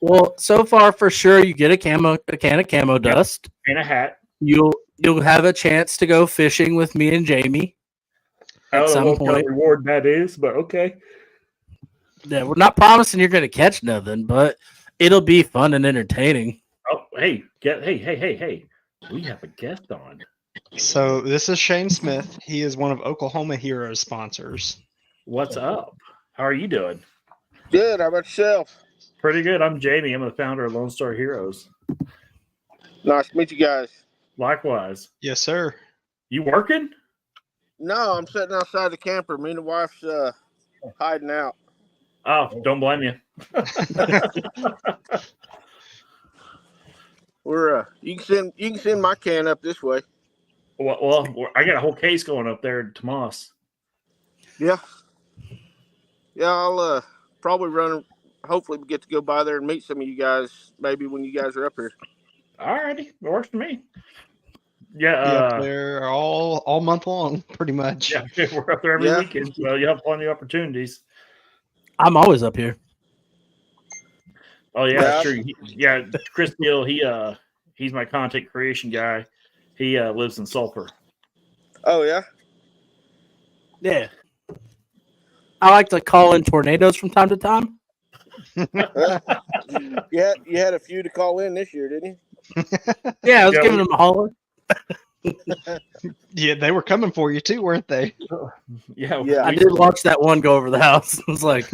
Well, so far for sure, you get a can of camo dust. And a hat. You'll have a chance to go fishing with me and Jamie I at don't know some what kind of point. reward that is, but okay. Yeah, we're not promising you're going to catch nothing, but it'll be fun and entertaining. Oh, hey, hey. We have a guest on. So this is Shane Smith. He is one of Oklahoma Heroes sponsors. What's up? How are you doing? Good. How about yourself? Pretty good. I'm Jamie. I'm the founder of Lone Star Heroes. Nice to meet you guys. Likewise. Yes, sir. You working? No, I'm sitting outside the camper. Me and the wife's hiding out. Oh, don't blame you. We're you can send my can up this way. Well, I got a whole case going up there to Tomas. Yeah. Yeah, I'll probably run. Hopefully, we get to go by there and meet some of you guys. Maybe when you guys are up here. Alrighty, it works for me. Yeah, they're all month long, pretty much. Yeah, we're up there every weekend, so you have plenty of opportunities. I'm always up here. Oh yeah, that's true. Chris Deal, he's my content creation guy. He lives in Sulphur. Oh yeah. Yeah. I like to call in tornadoes from time to time. You had a few to call in this year, didn't you? Yeah, I was giving them a holler. Yeah, they were coming for you too, weren't they? Yeah. I did watch that one go over the house. I was like,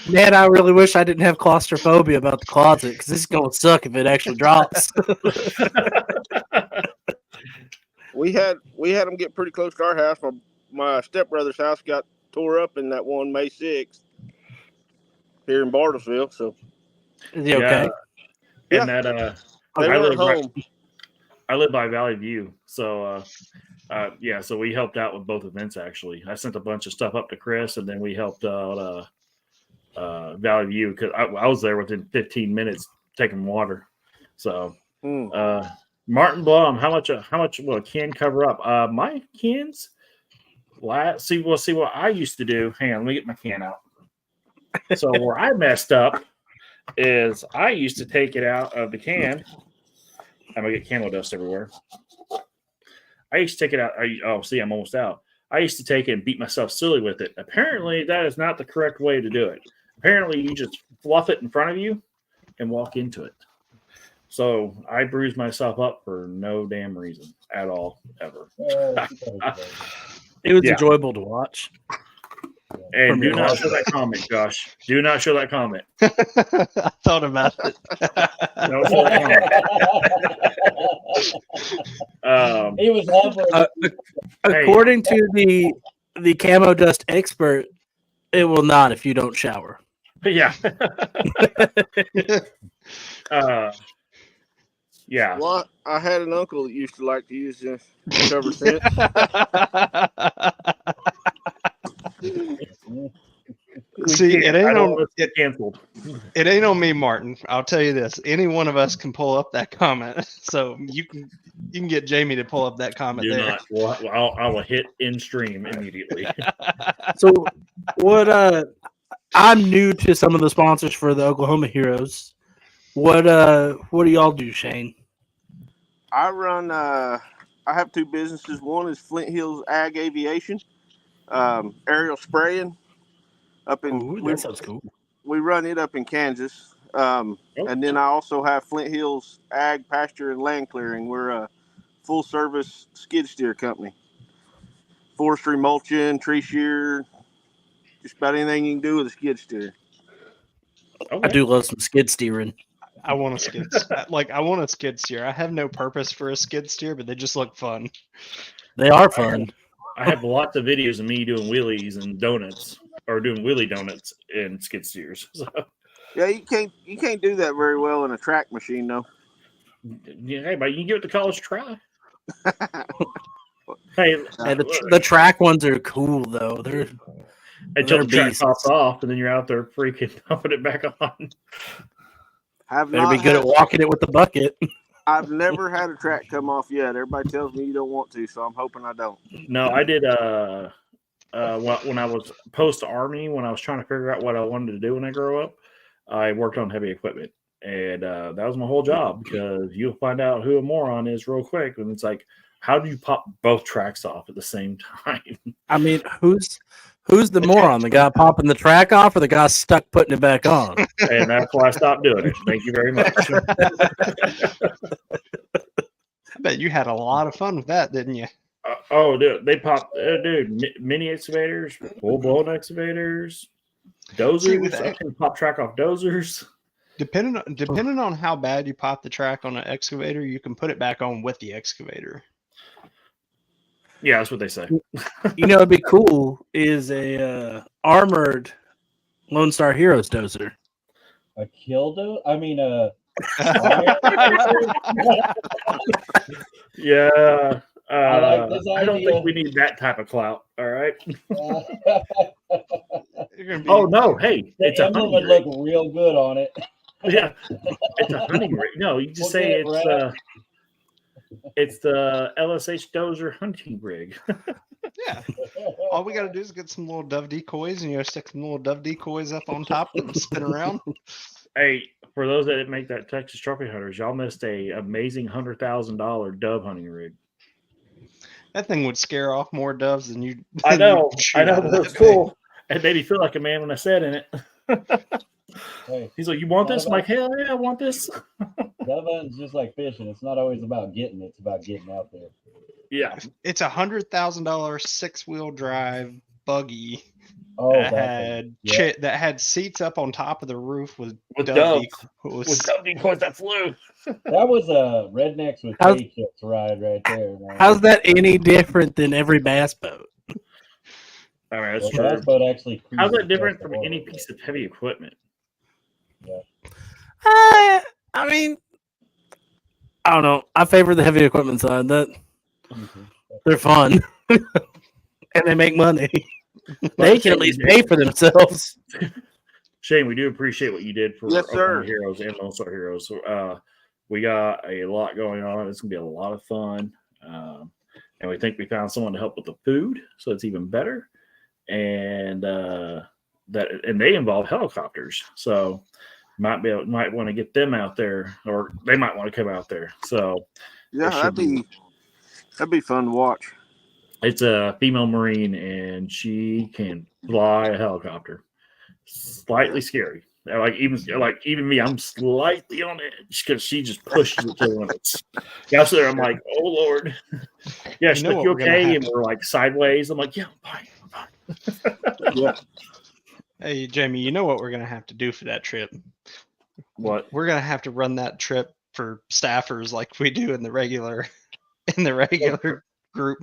man, I really wish I didn't have claustrophobia about the closet because this is going to suck if it actually drops. We had them get pretty close to our house. My stepbrother's house got tore up in that one May 6th here in Bartlesville. So is he okay? And Yeah. that they were home. I live by Valley View, so so we helped out with both events. Actually, I sent a bunch of stuff up to Chris, and then we helped out Valley View because I was there within 15 minutes taking water. So, Martin Blum, how much will a can cover up? My cans. We'll see what I used to do. Hang on, let me get my can out. So where I messed up is I used to take it out of the can. I'm gonna get camo dust everywhere. I used to take it out. I'm almost out. I used to take it and beat myself silly with it. Apparently, that is not the correct way to do it. Apparently, you just fluff it in front of you and walk into it. So I bruised myself up for no damn reason at all, ever. It was enjoyable to watch. And do not show that comment, Josh. Do not show that comment. I thought about it. Don't show that comment. He was hovering. According to the camo dust expert, it will not if you don't shower. Yeah. Yeah. Well, I had an uncle that used to like to use this to cover scent. See, it ain't on canceled. It ain't on me, Martin. I'll tell you this: any one of us can pull up that comment. So you can get Jamie to pull up that comment. Do there. not. Well, I will hit in stream immediately. So, what? I'm new to some of the sponsors for the Oklahoma Heroes. What do y'all do, Shane? I run. I have two businesses. One is Flint Hills Ag Aviation, aerial spraying. Up in that sounds cool. We run it up in Kansas, and then I also have Flint Hills Ag Pasture and Land Clearing. We're a full service skid steer company. Forestry mulching, tree shear, just about anything you can do with a skid steer. I do love some skid steering. I want a skid. I want a skid steer. I have no purpose for a skid steer, but they just look fun. They are fun. I have lots of videos of me doing wheelies and donuts, or doing wheelie donuts in skid steers. So, Yeah, you can't do that very well in a track machine, though. yeah, hey, but you can give it the college try. Hey, Hey, the track ones are cool though. They're until the track beasts. pops off, and then you're out there freaking pumping it back on. Have better not be good at had, walking it with the bucket. I've never had a track come off yet. Everybody tells me you don't want to, so I'm hoping I don't. No, I did. When I was post army, when I was trying to figure out what I wanted to do when I grow up, I worked on heavy equipment, and that was my whole job, because you'll find out who a moron is real quick. And it's like, how do you pop both tracks off at the same time? I mean, who's the moron? The guy popping the track off, or the guy stuck putting it back on? And that's why I stopped doing it. Thank you very much. I bet you had a lot of fun with that, didn't you? Oh, dude, they popped, mini excavators, full blown excavators, dozers. with I can pop track off dozers. Depending on how bad you pop the track on an excavator, you can put it back on with the excavator. Yeah, that's what they say. You know, it'd be cool is a armored Lone Star Heroes dozer. A kildo? I mean, Yeah. I like this I don't idea. think we need that type of clout. All right. You're gonna be, Oh no! Hey, the it's a emblem hunting would rig. look real good on it. Yeah, it's a hunting rig. No, you just We'll say get it it's the LSH Dozer hunting rig. yeah. All we got to do is get some little dove decoys, and stick some little dove decoys up on top and spin around. Hey, for those that didn't make that Texas Trophy Hunters, y'all missed a amazing $100,000 dove hunting rig. That thing would scare off more doves than you. I know, shoot I know, out of but it's that thing. cool. It made me feel like a man when I sat in it. Hey, He's like, "You want this?" I'm like, "Hell yeah, I want this." dove hunting's just like fishing. It's not always about getting it. It's about getting out there. Yeah, It's $100,000 6-wheel drive buggy Oh, that that had thing. Yeah. that had seats up on top of the roof with with dove doves, decoys. with dove decoys that flew. That was a rednecks with How's- paychecks ride right there, man. How's that any different than every bass boat? All right, that's Well, true. that boat actually How's cruises that different across from the any water. piece of heavy equipment? I mean, I don't know. I favor the heavy equipment side. That Mhm. they're fun and they make money. They can at least pay for themselves. Shane, we do appreciate what you did for Yes, sir. Oklahoma Heroes and Lone Star Heroes. So, we got a lot going on. It's gonna be a lot of fun, and we think we found someone to help with the food, so it's even better. And they involve helicopters, so might want to get them out there, or they might want to come out there. So Yeah, it should that'd be fun to watch. It's a female Marine, and she can fly a helicopter. Slightly scary. Even me, I'm slightly on edge because she just pushes it to the limits. Yeah, so I'm like, oh Lord. Yeah, she's You know like, what you we're gonna okay? have And we're like sideways. I'm like, yeah, I'm fine. Yeah. Hey, Jamie, you know what we're gonna have to do for that trip? What? We're gonna have to run that trip for staffers like we do in the regular group.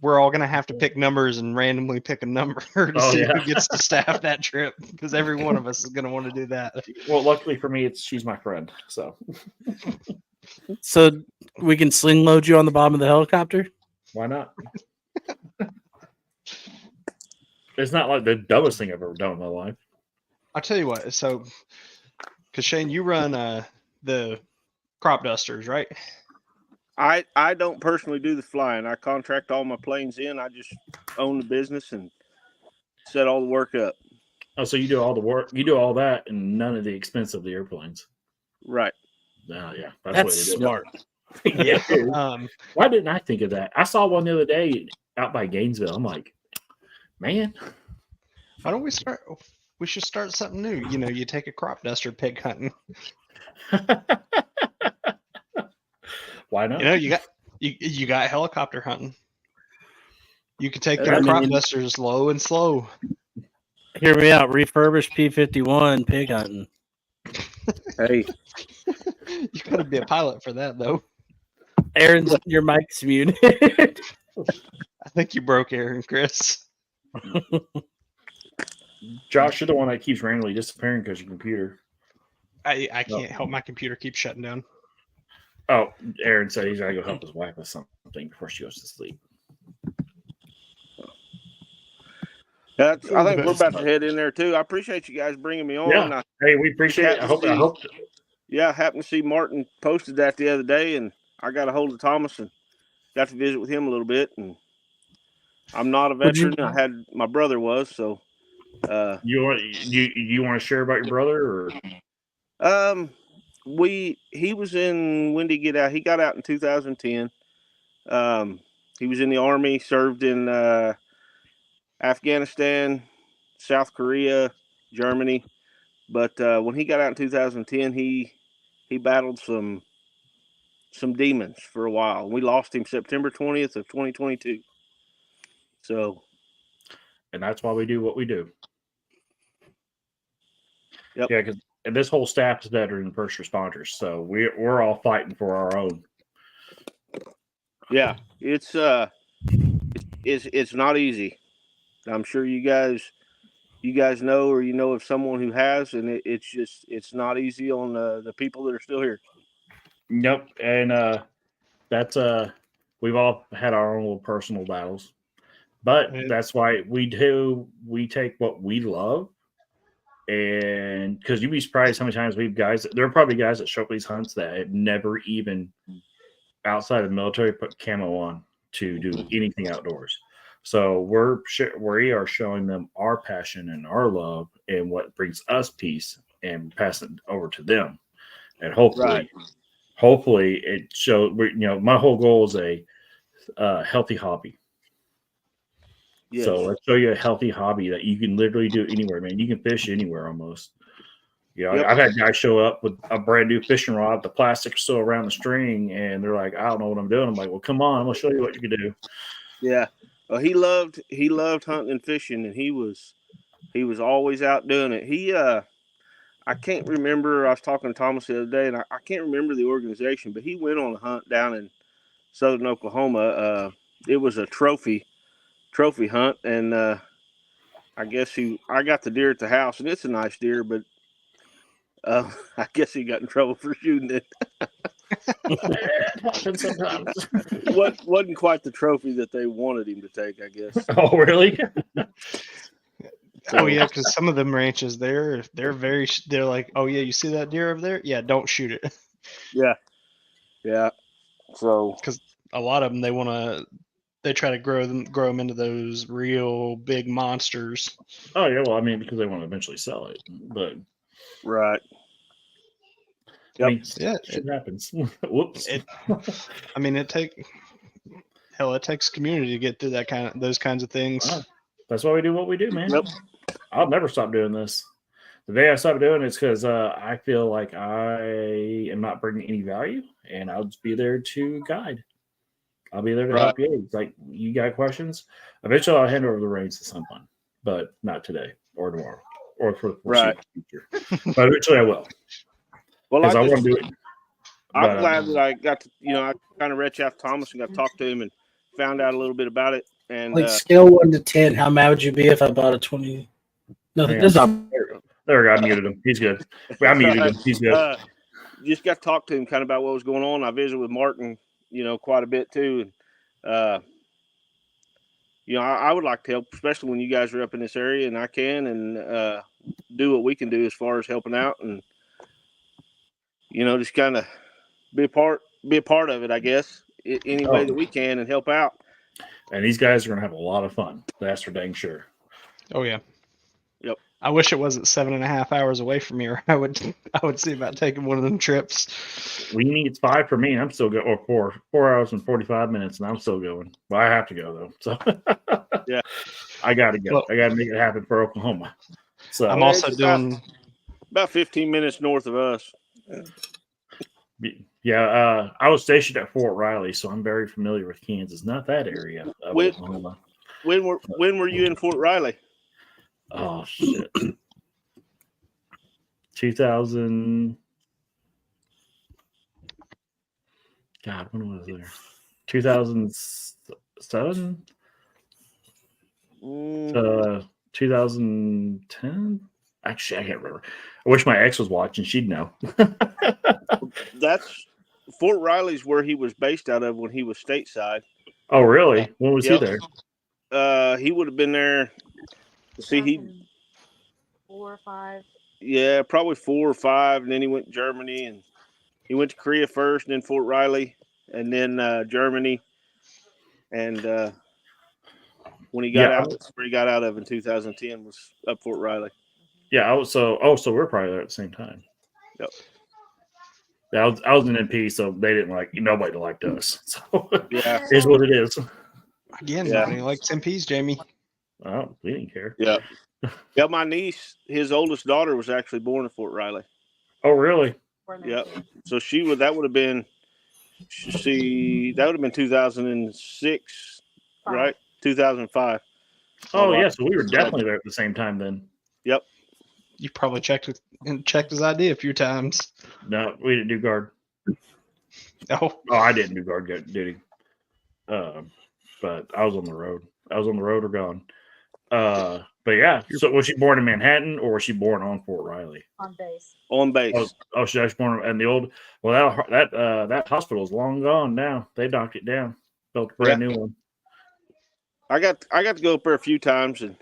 We're all gonna have to pick numbers and randomly pick a number to Oh, see yeah. who gets to staff that trip, because every one of us is gonna want to do that. Well, luckily for me, she's my friend. So So we can sling load you on the bottom of the helicopter. why not? It's not like the dumbest thing I've ever done in my life. I'll tell you what. So, because Shane, you run the crop dusters, right? I don't personally do the flying. I contract all my planes in. I just own the business and set all the work up. Oh, so you do all the work, you do all that, and none of the expense of the airplanes. Right. Oh, yeah, That's the way smart. to do it. Yeah. Um, Why didn't I think of that? I saw one the other day out by Gainesville. I'm like, man, why don't we start? We should start something new. You take a crop duster pig hunting. why not? You got helicopter hunting. You can take I your crop mean- dusters low and slow. Hear me out. Refurbished P-51 pig hunting. Hey, You got to be a pilot for that, though. Aaron's your mic's muted. I think you broke Aaron, Chris. Josh, you're the one that keeps randomly disappearing because your computer. I can't help my computer keep shutting down. Oh, Aaron said he's got to go help his wife with something before she goes to sleep. I think we're about to head in there too. I appreciate you guys bringing me on. Yeah. Hey, we appreciate it. I hope. Yeah, I happened to see Martin posted that the other day, and I got a hold of Thomas and got to visit with him a little bit. And I'm not a veteran. I had my brother was, so. You want to share about your brother, or? He was in, when did he get out? He got out in 2010. He was in the Army, served in Afghanistan, South Korea, Germany. But when he got out in 2010, he battled some demons for a while. We lost him September 20th of 2022. So. And that's why we do what we do. Yep. Yeah, because this whole staff is veteran first responders, so we're all fighting for our own. Yeah, it's not easy. I'm sure you guys know, or you know of someone who has, and it's not easy on the people that are still here. Nope, and that's we've all had our own little personal battles, but that's why we take what we love. And because you'd be surprised how many times there are probably guys that show up these hunts that have never even outside of the military put camo on to do anything outdoors. So we are showing them our passion and our love and what brings us peace and pass it over to them. And hopefully it shows, my whole goal is a healthy hobby. Yes. So let's show you a healthy hobby that you can literally do anywhere, man. You can fish anywhere almost. I've had guys show up with a brand new fishing rod, the plastic's still around the string, and they're like, I don't know what I'm doing. I'm like, well, come on, I'm gonna show you what you can do. Yeah. Well, he loved hunting and fishing, and he was always out doing it. I can't remember, I was talking to Thomas the other day, and I can't remember the organization, but he went on a hunt down in southern Oklahoma. It was a trophy hunt, and I guess I got the deer at the house, and it's a nice deer, but I guess he got in trouble for shooting it. It happens sometimes. Wasn't quite the trophy that they wanted him to take, I guess. Oh, really? Oh yeah, because some of them ranches they're like, oh yeah, you see that deer over there? Yeah, don't shoot it. Yeah. So because a lot of them they try to grow them into those real big monsters. Oh yeah, well, I mean, because they want to eventually sell it, but right. Yep. I mean, it happens. Whoops. It takes community to get through those kinds of things. Wow. That's why we do what we do, man. Yep. I'll never stop doing this. The day I stop doing it is because I feel like I am not bringing any value, and I'll just be there to guide. I'll be there to help you. It's like, you got questions? Eventually, I'll hand over the reins to someone, but not today or tomorrow or for the foreseeable future. But eventually, I will. Well, I want to do it. I'm glad that I got to, I kind of reached out to Thomas and got to talk to him and found out a little bit about it. And like scale 1 to 10, how mad would you be if I bought a 20? No, there we go. I muted him. He's good. I muted him. He's good. Just got to talk to him kind of about what was going on. I visited with Martin, quite a bit too. And, I would like to help, especially when you guys are up in this area, and I can, and do what we can do as far as helping out, and just kind of be a part of it, I guess, any way that we can and help out. And these guys are going to have a lot of fun. That's for dang sure. Oh yeah. Yep. I wish it wasn't 7.5 hours away from here. I would see about taking one of them trips. It's 5 for me. I'm still going, or 4 hours and 45 minutes, and I'm still going. Well, I have to go though. So yeah, I got to go. Well, I got to make it happen for Oklahoma. So I'm also doing about 15 minutes north of us. Yeah, I was stationed at Fort Riley, so I'm very familiar with Kansas. Not that area of Oklahoma. When were you in Fort Riley? Oh shit! 2000. God, when was there? 2007 to 2010. Actually, I can't remember. I wish my ex was watching; she'd know. That's Fort Riley's where he was based out of when he was stateside. Oh, really? When was he Yep. there? He would have been there. See, he 4 or 5. yeah, probably 4 or 5, and then he went to Germany, and he went to Korea first, and then Fort Riley, and then Germany, and when he got out, that's where he got out of in 2010 was up Fort Riley. Yeah, I was so we're probably there at the same time. Yep. Yeah, I was in MP, so they didn't nobody liked us. So Yeah, it is what it is. Again, Yeah. nobody likes MPs, Jamie. Oh, we didn't care. yeah, yeah. My niece, his oldest daughter, was actually born in Fort Riley. Oh, really? Yep. So that would have been 2006, right? 2005. Oh, yeah. So we were definitely there at the same time then. Yep. You probably checked his ID a few times. No, we didn't do guard. Oh, I didn't do guard duty. But I was on the road. I was on the road or gone. But yeah. So was she born in Manhattan or was she born on Fort Riley? On base. On base. Oh, she was born in the old. Well, that hospital is long gone now. They knocked it down, built a brand new one. I got to go up there a few times, and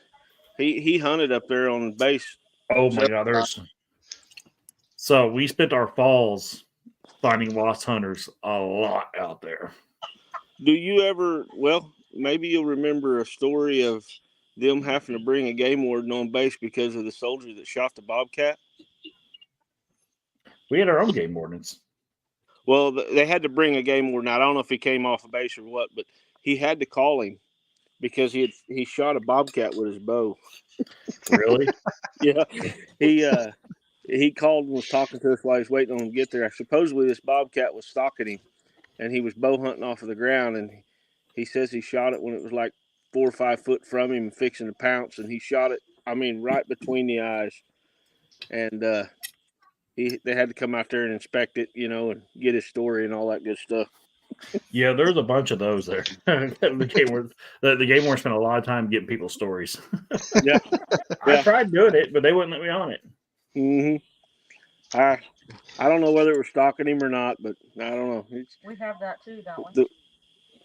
he hunted up there on base. Oh my God, so we spent our falls finding lost hunters a lot out there. Do you ever? Well, maybe you'll remember a story of them having to bring a game warden on base because of the soldier that shot the bobcat. We had our own game wardens. Well, they had to bring a game warden. I don't know if he came off a base or what, but he had to call him because he shot a bobcat with his bow. Really? Yeah. He called and was talking to us while he was waiting on him to get there. Supposedly this bobcat was stalking him, and he was bow hunting off of the ground, and he says he shot it when it was like 4 or 5 foot from him and fixing to pounce, and he shot it, right between the eyes. And they had to come out there and inspect it, and get his story and all that good stuff. Yeah, there's a bunch of those there. The game warden spent a lot of time getting people's stories. Yeah. I tried doing it, but they wouldn't let me on it. Mm-hmm. I don't know whether it was stalking him or not, but I don't know. We have that too, don't we?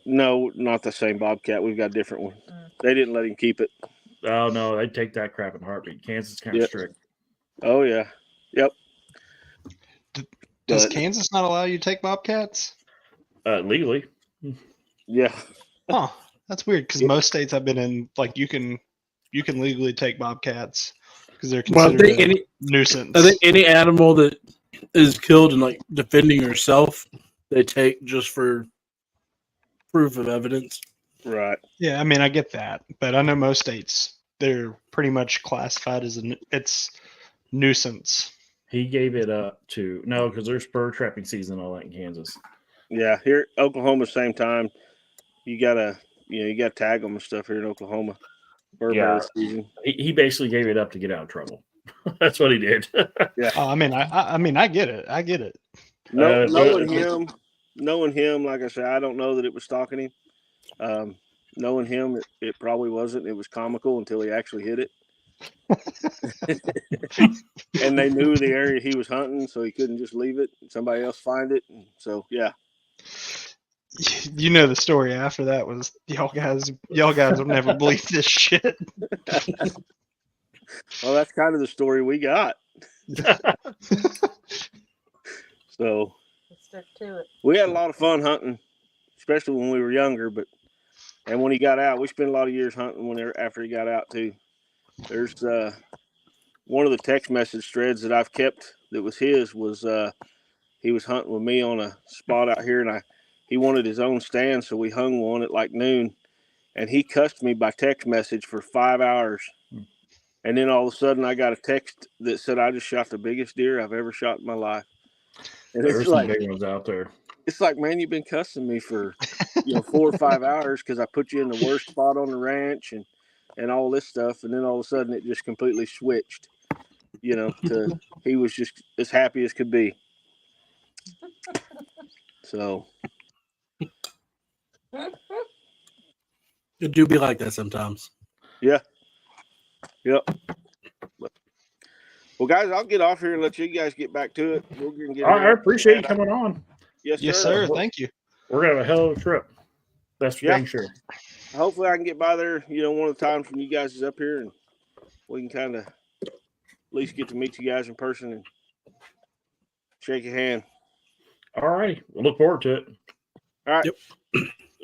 No, not the same bobcat. We've got a different one. They didn't let him keep it. Oh no, they take that crap in a heartbeat. Kansas is kind of strict. Oh yeah. Yep. Does Kansas not allow you to take bobcats? Legally. Yeah. Oh, that's weird because most states I've been in, you can legally take bobcats because they're considered a nuisance. I think any animal that is killed in defending herself, they take just for proof of evidence. Right. Yeah, I get that, but I know most states they're pretty much classified as it's nuisance. He gave it up to because there's spur trapping season and all that in Kansas. Yeah, here Oklahoma, same time. You gotta tag them and stuff here in Oklahoma. Yeah, he basically gave it up to get out of trouble. That's what he did. Yeah. I get it. I get it. Knowing him, like I said, I don't know that it was stalking him. Knowing him, it probably wasn't. It was comical until he actually hit it. And they knew the area he was hunting, so he couldn't just leave it. Somebody else find it. And so, yeah. You know the story after that was y'all guys will never believe this shit. Well, that's kind of the story we got. So Let's stick to it. we had a lot of fun hunting, especially when we were younger. And when he got out, we spent a lot of years hunting after he got out too. There's one of the text message threads that I've kept that was his was he was hunting with me on a spot out here, and he wanted his own stand, so we hung one at like noon, and he cussed me by text message for 5 hours. And then all of a sudden I got a text that said, I just shot the biggest deer I've ever shot in my life. And There's some big ones out there. It's like, man, you've been cussing me for 4 or 5 hours because I put you in the worst spot on the ranch and all this stuff. And then all of a sudden it just completely switched. he was just as happy as could be. So It do be like that sometimes. yeah, yep. Well, guys, I'll get off here and let you guys get back to it. We're gonna get. I appreciate you coming on. Yes, Yes, sir. sir. Thank you. We're gonna have a hell of a trip. That's for Yeah. dang sure. Hopefully, I can get by there. One of the times when you guys is up here, and we can kind of at least get to meet you guys in person and shake your hand. All right, we'll look forward to it. All right. Yep.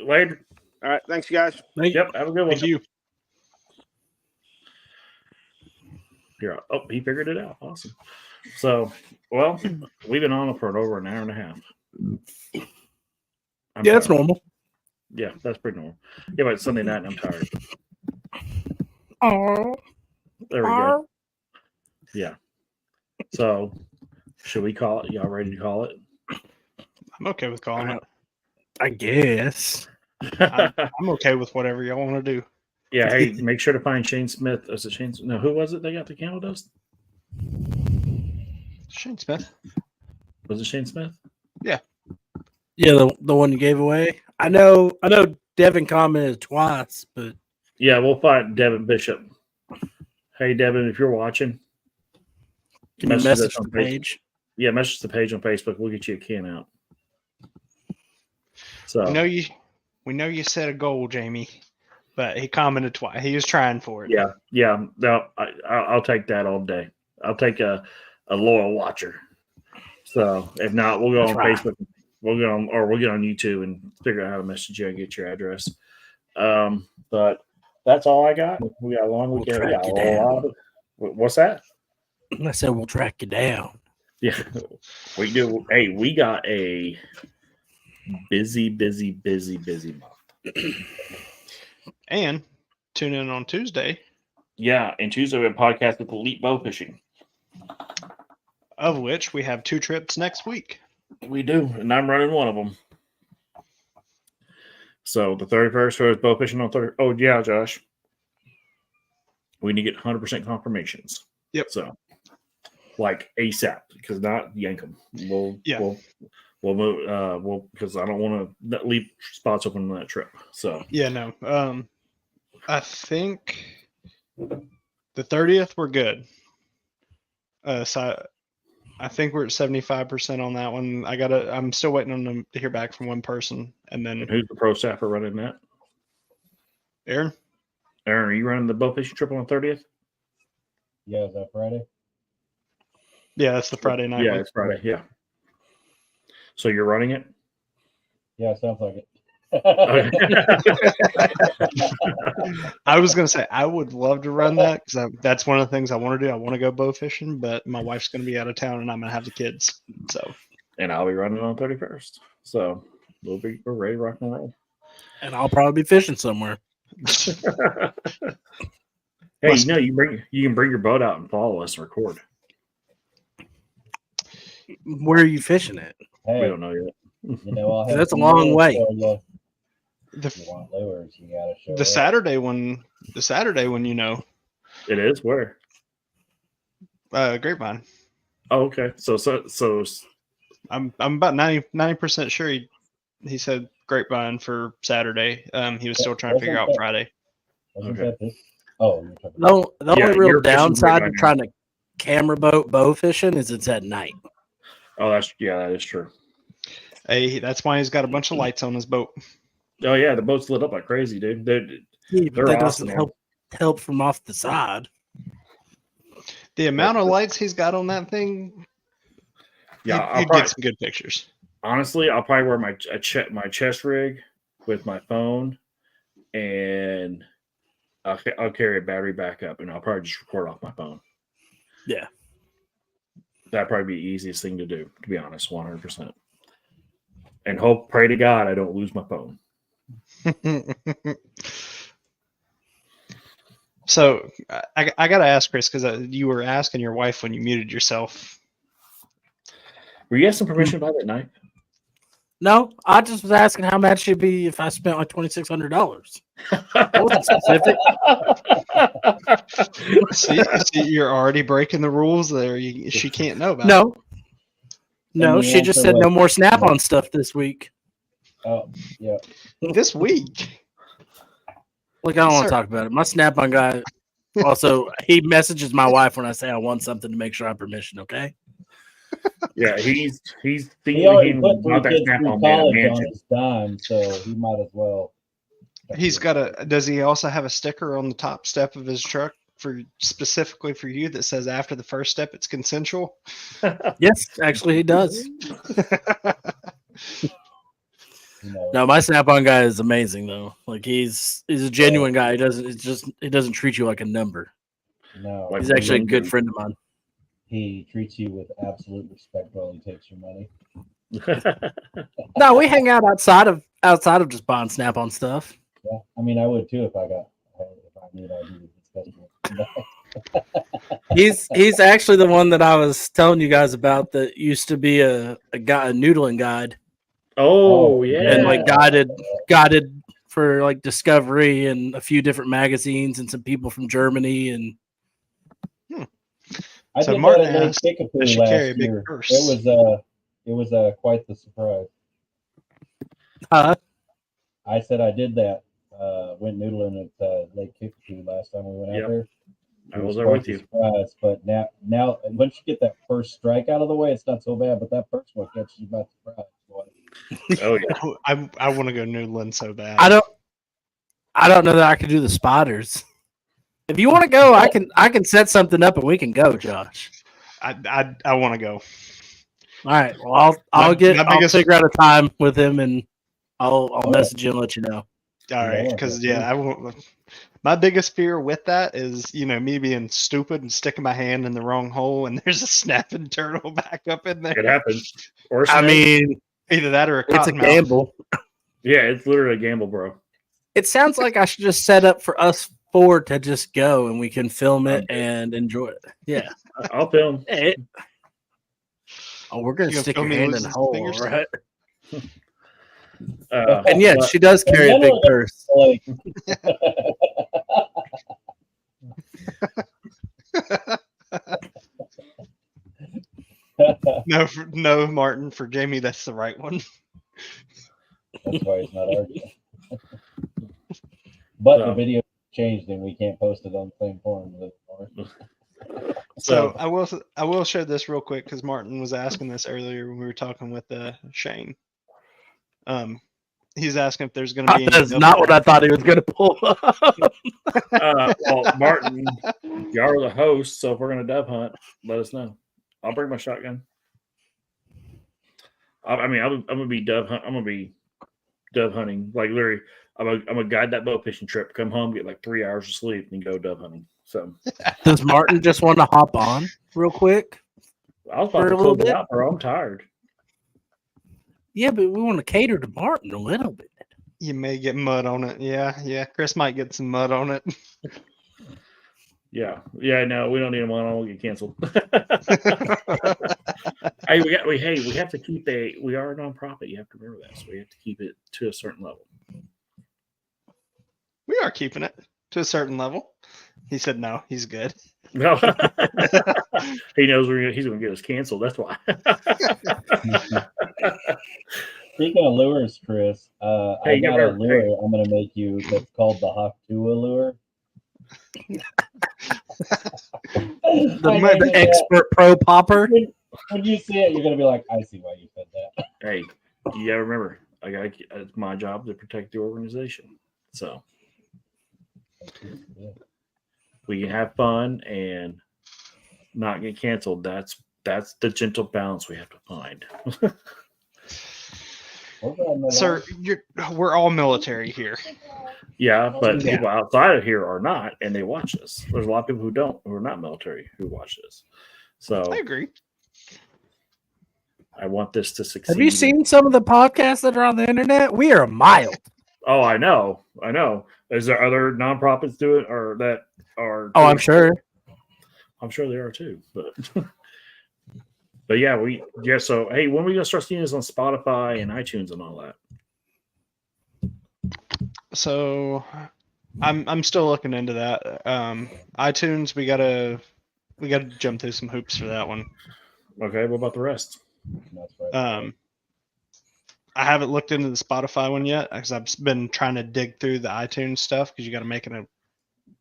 Later. All right. Thanks, guys. Yep. Have a good one. Thank you. Here. Oh, he figured it out. Awesome. So, well, we've been on for over an hour and a half. I'm Yeah, that's tired. normal. Yeah, that's pretty normal. Yeah, but it's Sunday night and I'm tired. Oh, There we go. Yeah. So, should we call it? Y'all ready to call it? I'm okay with calling it. I guess. I'm okay with whatever y'all want to do. Yeah, hey, make sure to find Shane Smith. Was it Shane? No, who was it they got the candle dust? Shane Smith. Was it Shane Smith? Yeah, the one you gave away. I know Devin commented twice, but Yeah, we'll find Devin Bishop. Hey, Devin, if you're watching, can you Message message us on the Facebook. page? yeah, message the page on Facebook. We'll get you a can out. So, We know you set a goal, Jamie, but he commented twice. He was trying for it. yeah, no, I'll take that all day. I'll take a loyal watcher. So, if not, we'll go That's on right. Facebook. We'll get on YouTube and figure out how to message you and get your address. But that's all I got. We got a long weekend. We track got you a down. lot of- What's that? I said we'll track you down. Yeah, we do. Hey, we got a busy month. And tune in on Tuesday, Yeah, and Tuesday we have a podcast with Elite Bow Fishing. of which we have 2 trips next week. We do, and I'm running one of them. So the 31st was bow fishing on 30. Oh yeah, Josh. We need to get 100% confirmations. Yep. So, like ASAP, because not yank them. We'll move. Because I don't want to leave spots open on that trip. So Yeah, no. I think the 30th we're good. So I think we're at 75% on that one. I'm still waiting on them to hear back from one person, and then and who's the pro staffer running that? Aaron. Aaron, are you running the bow fishing trip on the 30th? Yeah, is that Friday? Yeah, that's the Friday night Yeah, one. it's Friday. Yeah. So you're running it? Yeah, sounds like it. I was gonna say I would love to run that because that's one of the things I want to do. I want to go bow fishing, but my wife's gonna be out of town and I'm gonna have the kids. So And I'll be running on the 31st. So we're ready to rock and roll. And I'll probably be fishing somewhere. Hey, you can bring your boat out and follow us and record. Where are you fishing at? We Hey, don't know yet. I'll have That's a some long lures way. for you. the If you want lures, you gotta show the up. Saturday one, It is where? Grapevine. Oh, okay. So I'm about 90% sure he said Grapevine for Saturday. He was still trying to figure out Friday. Wasn't Okay. that this? Oh, you're talking The Yeah, only real you're fishing downside to grapevine. trying to camera boat bow fishing is it's at night. that is true. Hey, that's why he's got a bunch of lights on his boat. Oh yeah, the boat's lit up like crazy, dude. Yeah, but They're that awesome, doesn't man. help from off the side. The amount of lights he's got on that thing, Yeah, he'd get some good pictures. honestly, I'll probably wear my chest rig with my phone, and I'll carry a battery backup, and I'll probably just record off my phone. Yeah. That'd probably be the easiest thing to do, to be honest, 100%. And pray to God I don't lose my phone. So I got to ask Chris, because you were asking your wife when you muted yourself. Were you asking permission by that night? No, I just was asking how much it'd be if I spent like $2,600. That wasn't specific. See, you're already breaking the rules there. She can't know about it. No, the she just answer said was- no more Snap-on stuff this week. Oh, yeah. This week. Like, I don't want Sir. to talk about it. My Snap-on guy also, he messages my wife when I say I want something to make sure I have permission, okay? Yeah, he's He thinking already him put 3 about that kids snap through on man a college on mansion. his dime, so he might as well. He's got a. Does he also have a sticker on the top step of his truck for specifically for you that says after the first step it's consensual? Yes, actually, he does. You know, No, my Snap-on guy is amazing though. Like he's a genuine guy. He doesn't treat you like a number. no, Like- He's actually a good friend of mine. he treats you with absolute respect while he takes your money. No, we hang out outside of just buying Snap-on stuff. Yeah, I mean, I would too if I knew I needed this customer. He's actually the one that I was telling you guys about that used to be a noodling guide Oh Oh, yeah, and like guided for like Discovery and a few different magazines and some people from Germany and I So did Martin that at Lake asked, Kickapoo I should last carry a big year. purse. It was quite the surprise. I said I did that. Went noodling at Lake Kickapoo last time we went out Yep. there. I It was there quite with the you. surprise, but now once you get that first strike out of the way, it's not so bad. But that first one catches you by surprise. Boy. Oh yeah, I want to go noodling so bad. I don't know that I can do the spotters. If you want to go, I can set something up and we can go, Josh. I want to go. All right. Well, I'll figure out a time with him and I'll message you and let you know. All right, because I won't. My biggest fear with that is, me being stupid and sticking my hand in the wrong hole, and there's a snapping turtle back up in there. it happens. Or a I snake. mean, Either that or a it's a cottonmouth. gamble. Yeah, it's literally a gamble, bro. It sounds like I should just set up for us four to just go and we can film it and enjoy it. Yeah. I'll film. Hey. Oh, we're gonna You gonna stick film your me hand in losing the hole, fingers? right? But- And yes, she does carry a big purse. Like, No, Martin, for Jamie, that's the right one. that's why he's not arguing. But the So- video changed and we can't post it on the same forum anymore. So I will share this real quick because Martin was asking this earlier when we were talking with Shane. He's asking if there's going to be. That's not what I thought he was gonna pull up. well, Martin, y'all are the hosts, so if we're gonna dove hunt, let us know. I'll bring my shotgun. I'm gonna be dove hunt. I'm gonna be dove hunting. Like literally, I'm gonna guide that bow fishing trip. Come home, get like 3 hours of sleep, and go dove hunting. So Does Martin just want to hop on real quick? I was For about a to little close it bit? out, bro. I'm tired. Yeah, but we want to cater to Martin a little bit. You may get mud on it. Yeah. Chris might get some mud on it. Yeah. No, we don't need them on. We'll get canceled. Hey, we have to keep we are a nonprofit. You have to remember that. So we have to keep it to a certain level. We are keeping it to a certain level. He said no, he's good. No, he knows he's going to get us canceled. That's why. Speaking of lures, Chris, I Hey, got you a lure I'm going to make you that's called the Hawk Tua lure. The expert pro popper. When you see it, you're going to be like, I see why you said that. Hey, you got to remember, it's my job to protect the organization. So we can have fun and not get canceled. That's the gentle balance we have to find. Sir, we're all military here. Yeah, but Yeah. people outside of here are not, and they watch this. There's a lot of people who are not military, who watch this. So I agree. I want this to succeed. Have you seen some of the podcasts that are on the internet? We are mild. Oh, I know. Is there other nonprofits do it or that are? Oh, I'm sure. I'm sure there are too. But But yeah, so hey, when are we gonna start seeing this on Spotify and iTunes and all that? So I'm still looking into that. iTunes, we gotta jump through some hoops for that one. Okay, what about the rest? That's right. I haven't looked into the Spotify one yet because I've been trying to dig through the iTunes stuff because you got to make it a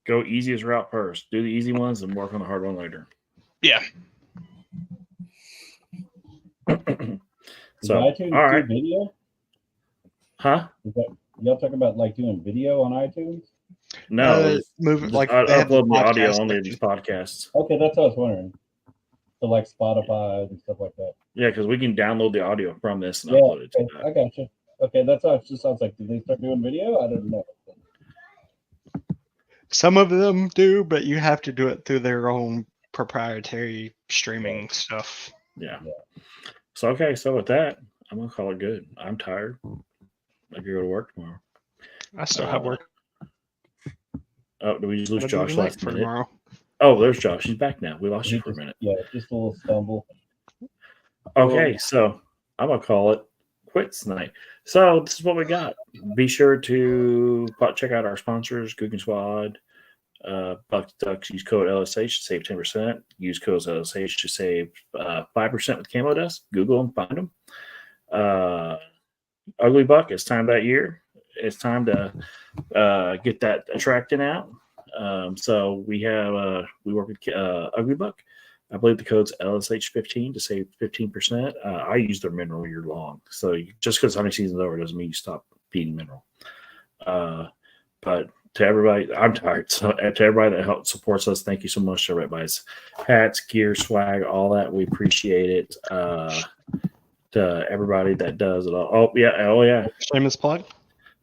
Go easiest route first. Do the easy ones and work on the hard one later. yeah. Does So, iTunes all right. do video? Huh? Is that, y'all talking about like doing video on iTunes? No, move it just like they have upload the audio podcast only of section. these podcasts. Okay, that's what I was wondering. So like Spotify and stuff like that. Yeah, because we can download the audio from this and Yeah, upload it to okay, that. I got you. Okay, that's how it just sounds like. Did they start doing video? I don't know. Some of them do, but you have to do it through their own proprietary streaming stuff. Yeah. So okay, so with that, I'm gonna call it good. I'm tired. I can go to work tomorrow. I still have work. Oh, did we just lose Gotta do Josh the night last for minute? tomorrow. Oh, there's Josh. He's back now. We lost you for a minute. Yeah, just a little stumble. Okay, so I'm gonna call it quits tonight. So this is what we got. Be sure to check out our sponsors, Googan Squad, Buck Ducks. Use code LSH to save 10%. Use code LSH to save 5% with Camo Dust. Google them, find them. Ugly Buck. It's time that year. It's time to get that attractant out. So we have we work with Ugly Buck. I believe the code's LSH15 to save 15%. I use their mineral year long. So just because hunting season's over doesn't mean you stop feeding mineral. But to everybody, I'm tired. So to everybody that helps supports us, thank you so much to everybody's hats, gear, swag, all that. We appreciate it. To everybody that does it all. Oh yeah. Shameless plug.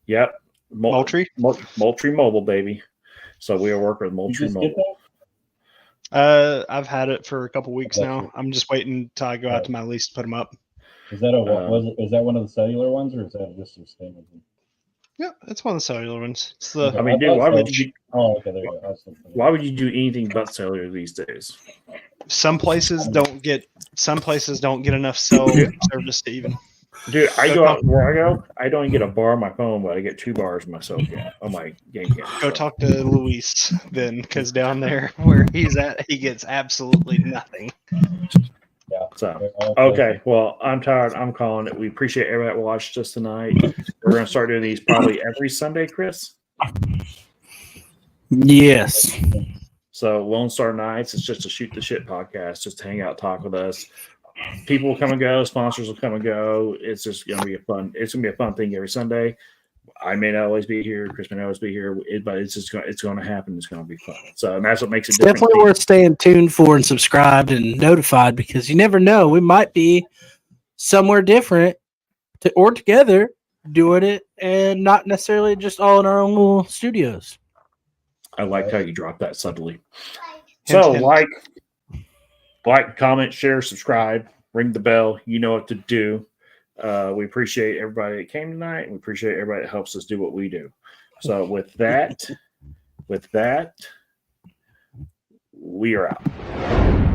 Yep. Moultrie. Moultrie Mobile, baby. So we are working with You Moultrie just get Mobile. that? I've had it for a couple weeks now. I'm just waiting till I go out to my lease to put them up. Is that is that one of the cellular ones or is that just your standard one? Yeah, it's one of the cellular ones. It's the I mean, dude, why would you? Oh, okay, there you go. I was thinking- Why would you do anything but cellular these days? some places don't get enough cell service to even. Dude, I go out where I go. I don't even get a bar on my phone, but I get 2 bars on my cell phone on my game camera. Go talk to Luis then, because down there where he's at, he gets absolutely nothing. Yeah. So okay, well, I'm tired. I'm calling it. We appreciate everybody that watched us tonight. We're gonna start doing these probably every Sunday, Chris. Yes. So Lone Star Nights, it's just a shoot the shit podcast, just to hang out, talk with us. People will come and go, sponsors will come and go. It's just gonna be a fun thing every Sunday. I may not always be here, Chris may not always be here, but it's gonna happen. It's gonna be fun. So and that's what makes it different. Definitely worth staying tuned for and subscribed and notified, because you never know. We might be somewhere different or together doing it, and not necessarily just all in our own little studios. I liked how you dropped that subtly. Hint, So hint. like, comment, share, subscribe, ring the bell. You know what to do. We appreciate everybody that came tonight, and we appreciate everybody that helps us do what we do. So with that, we are out.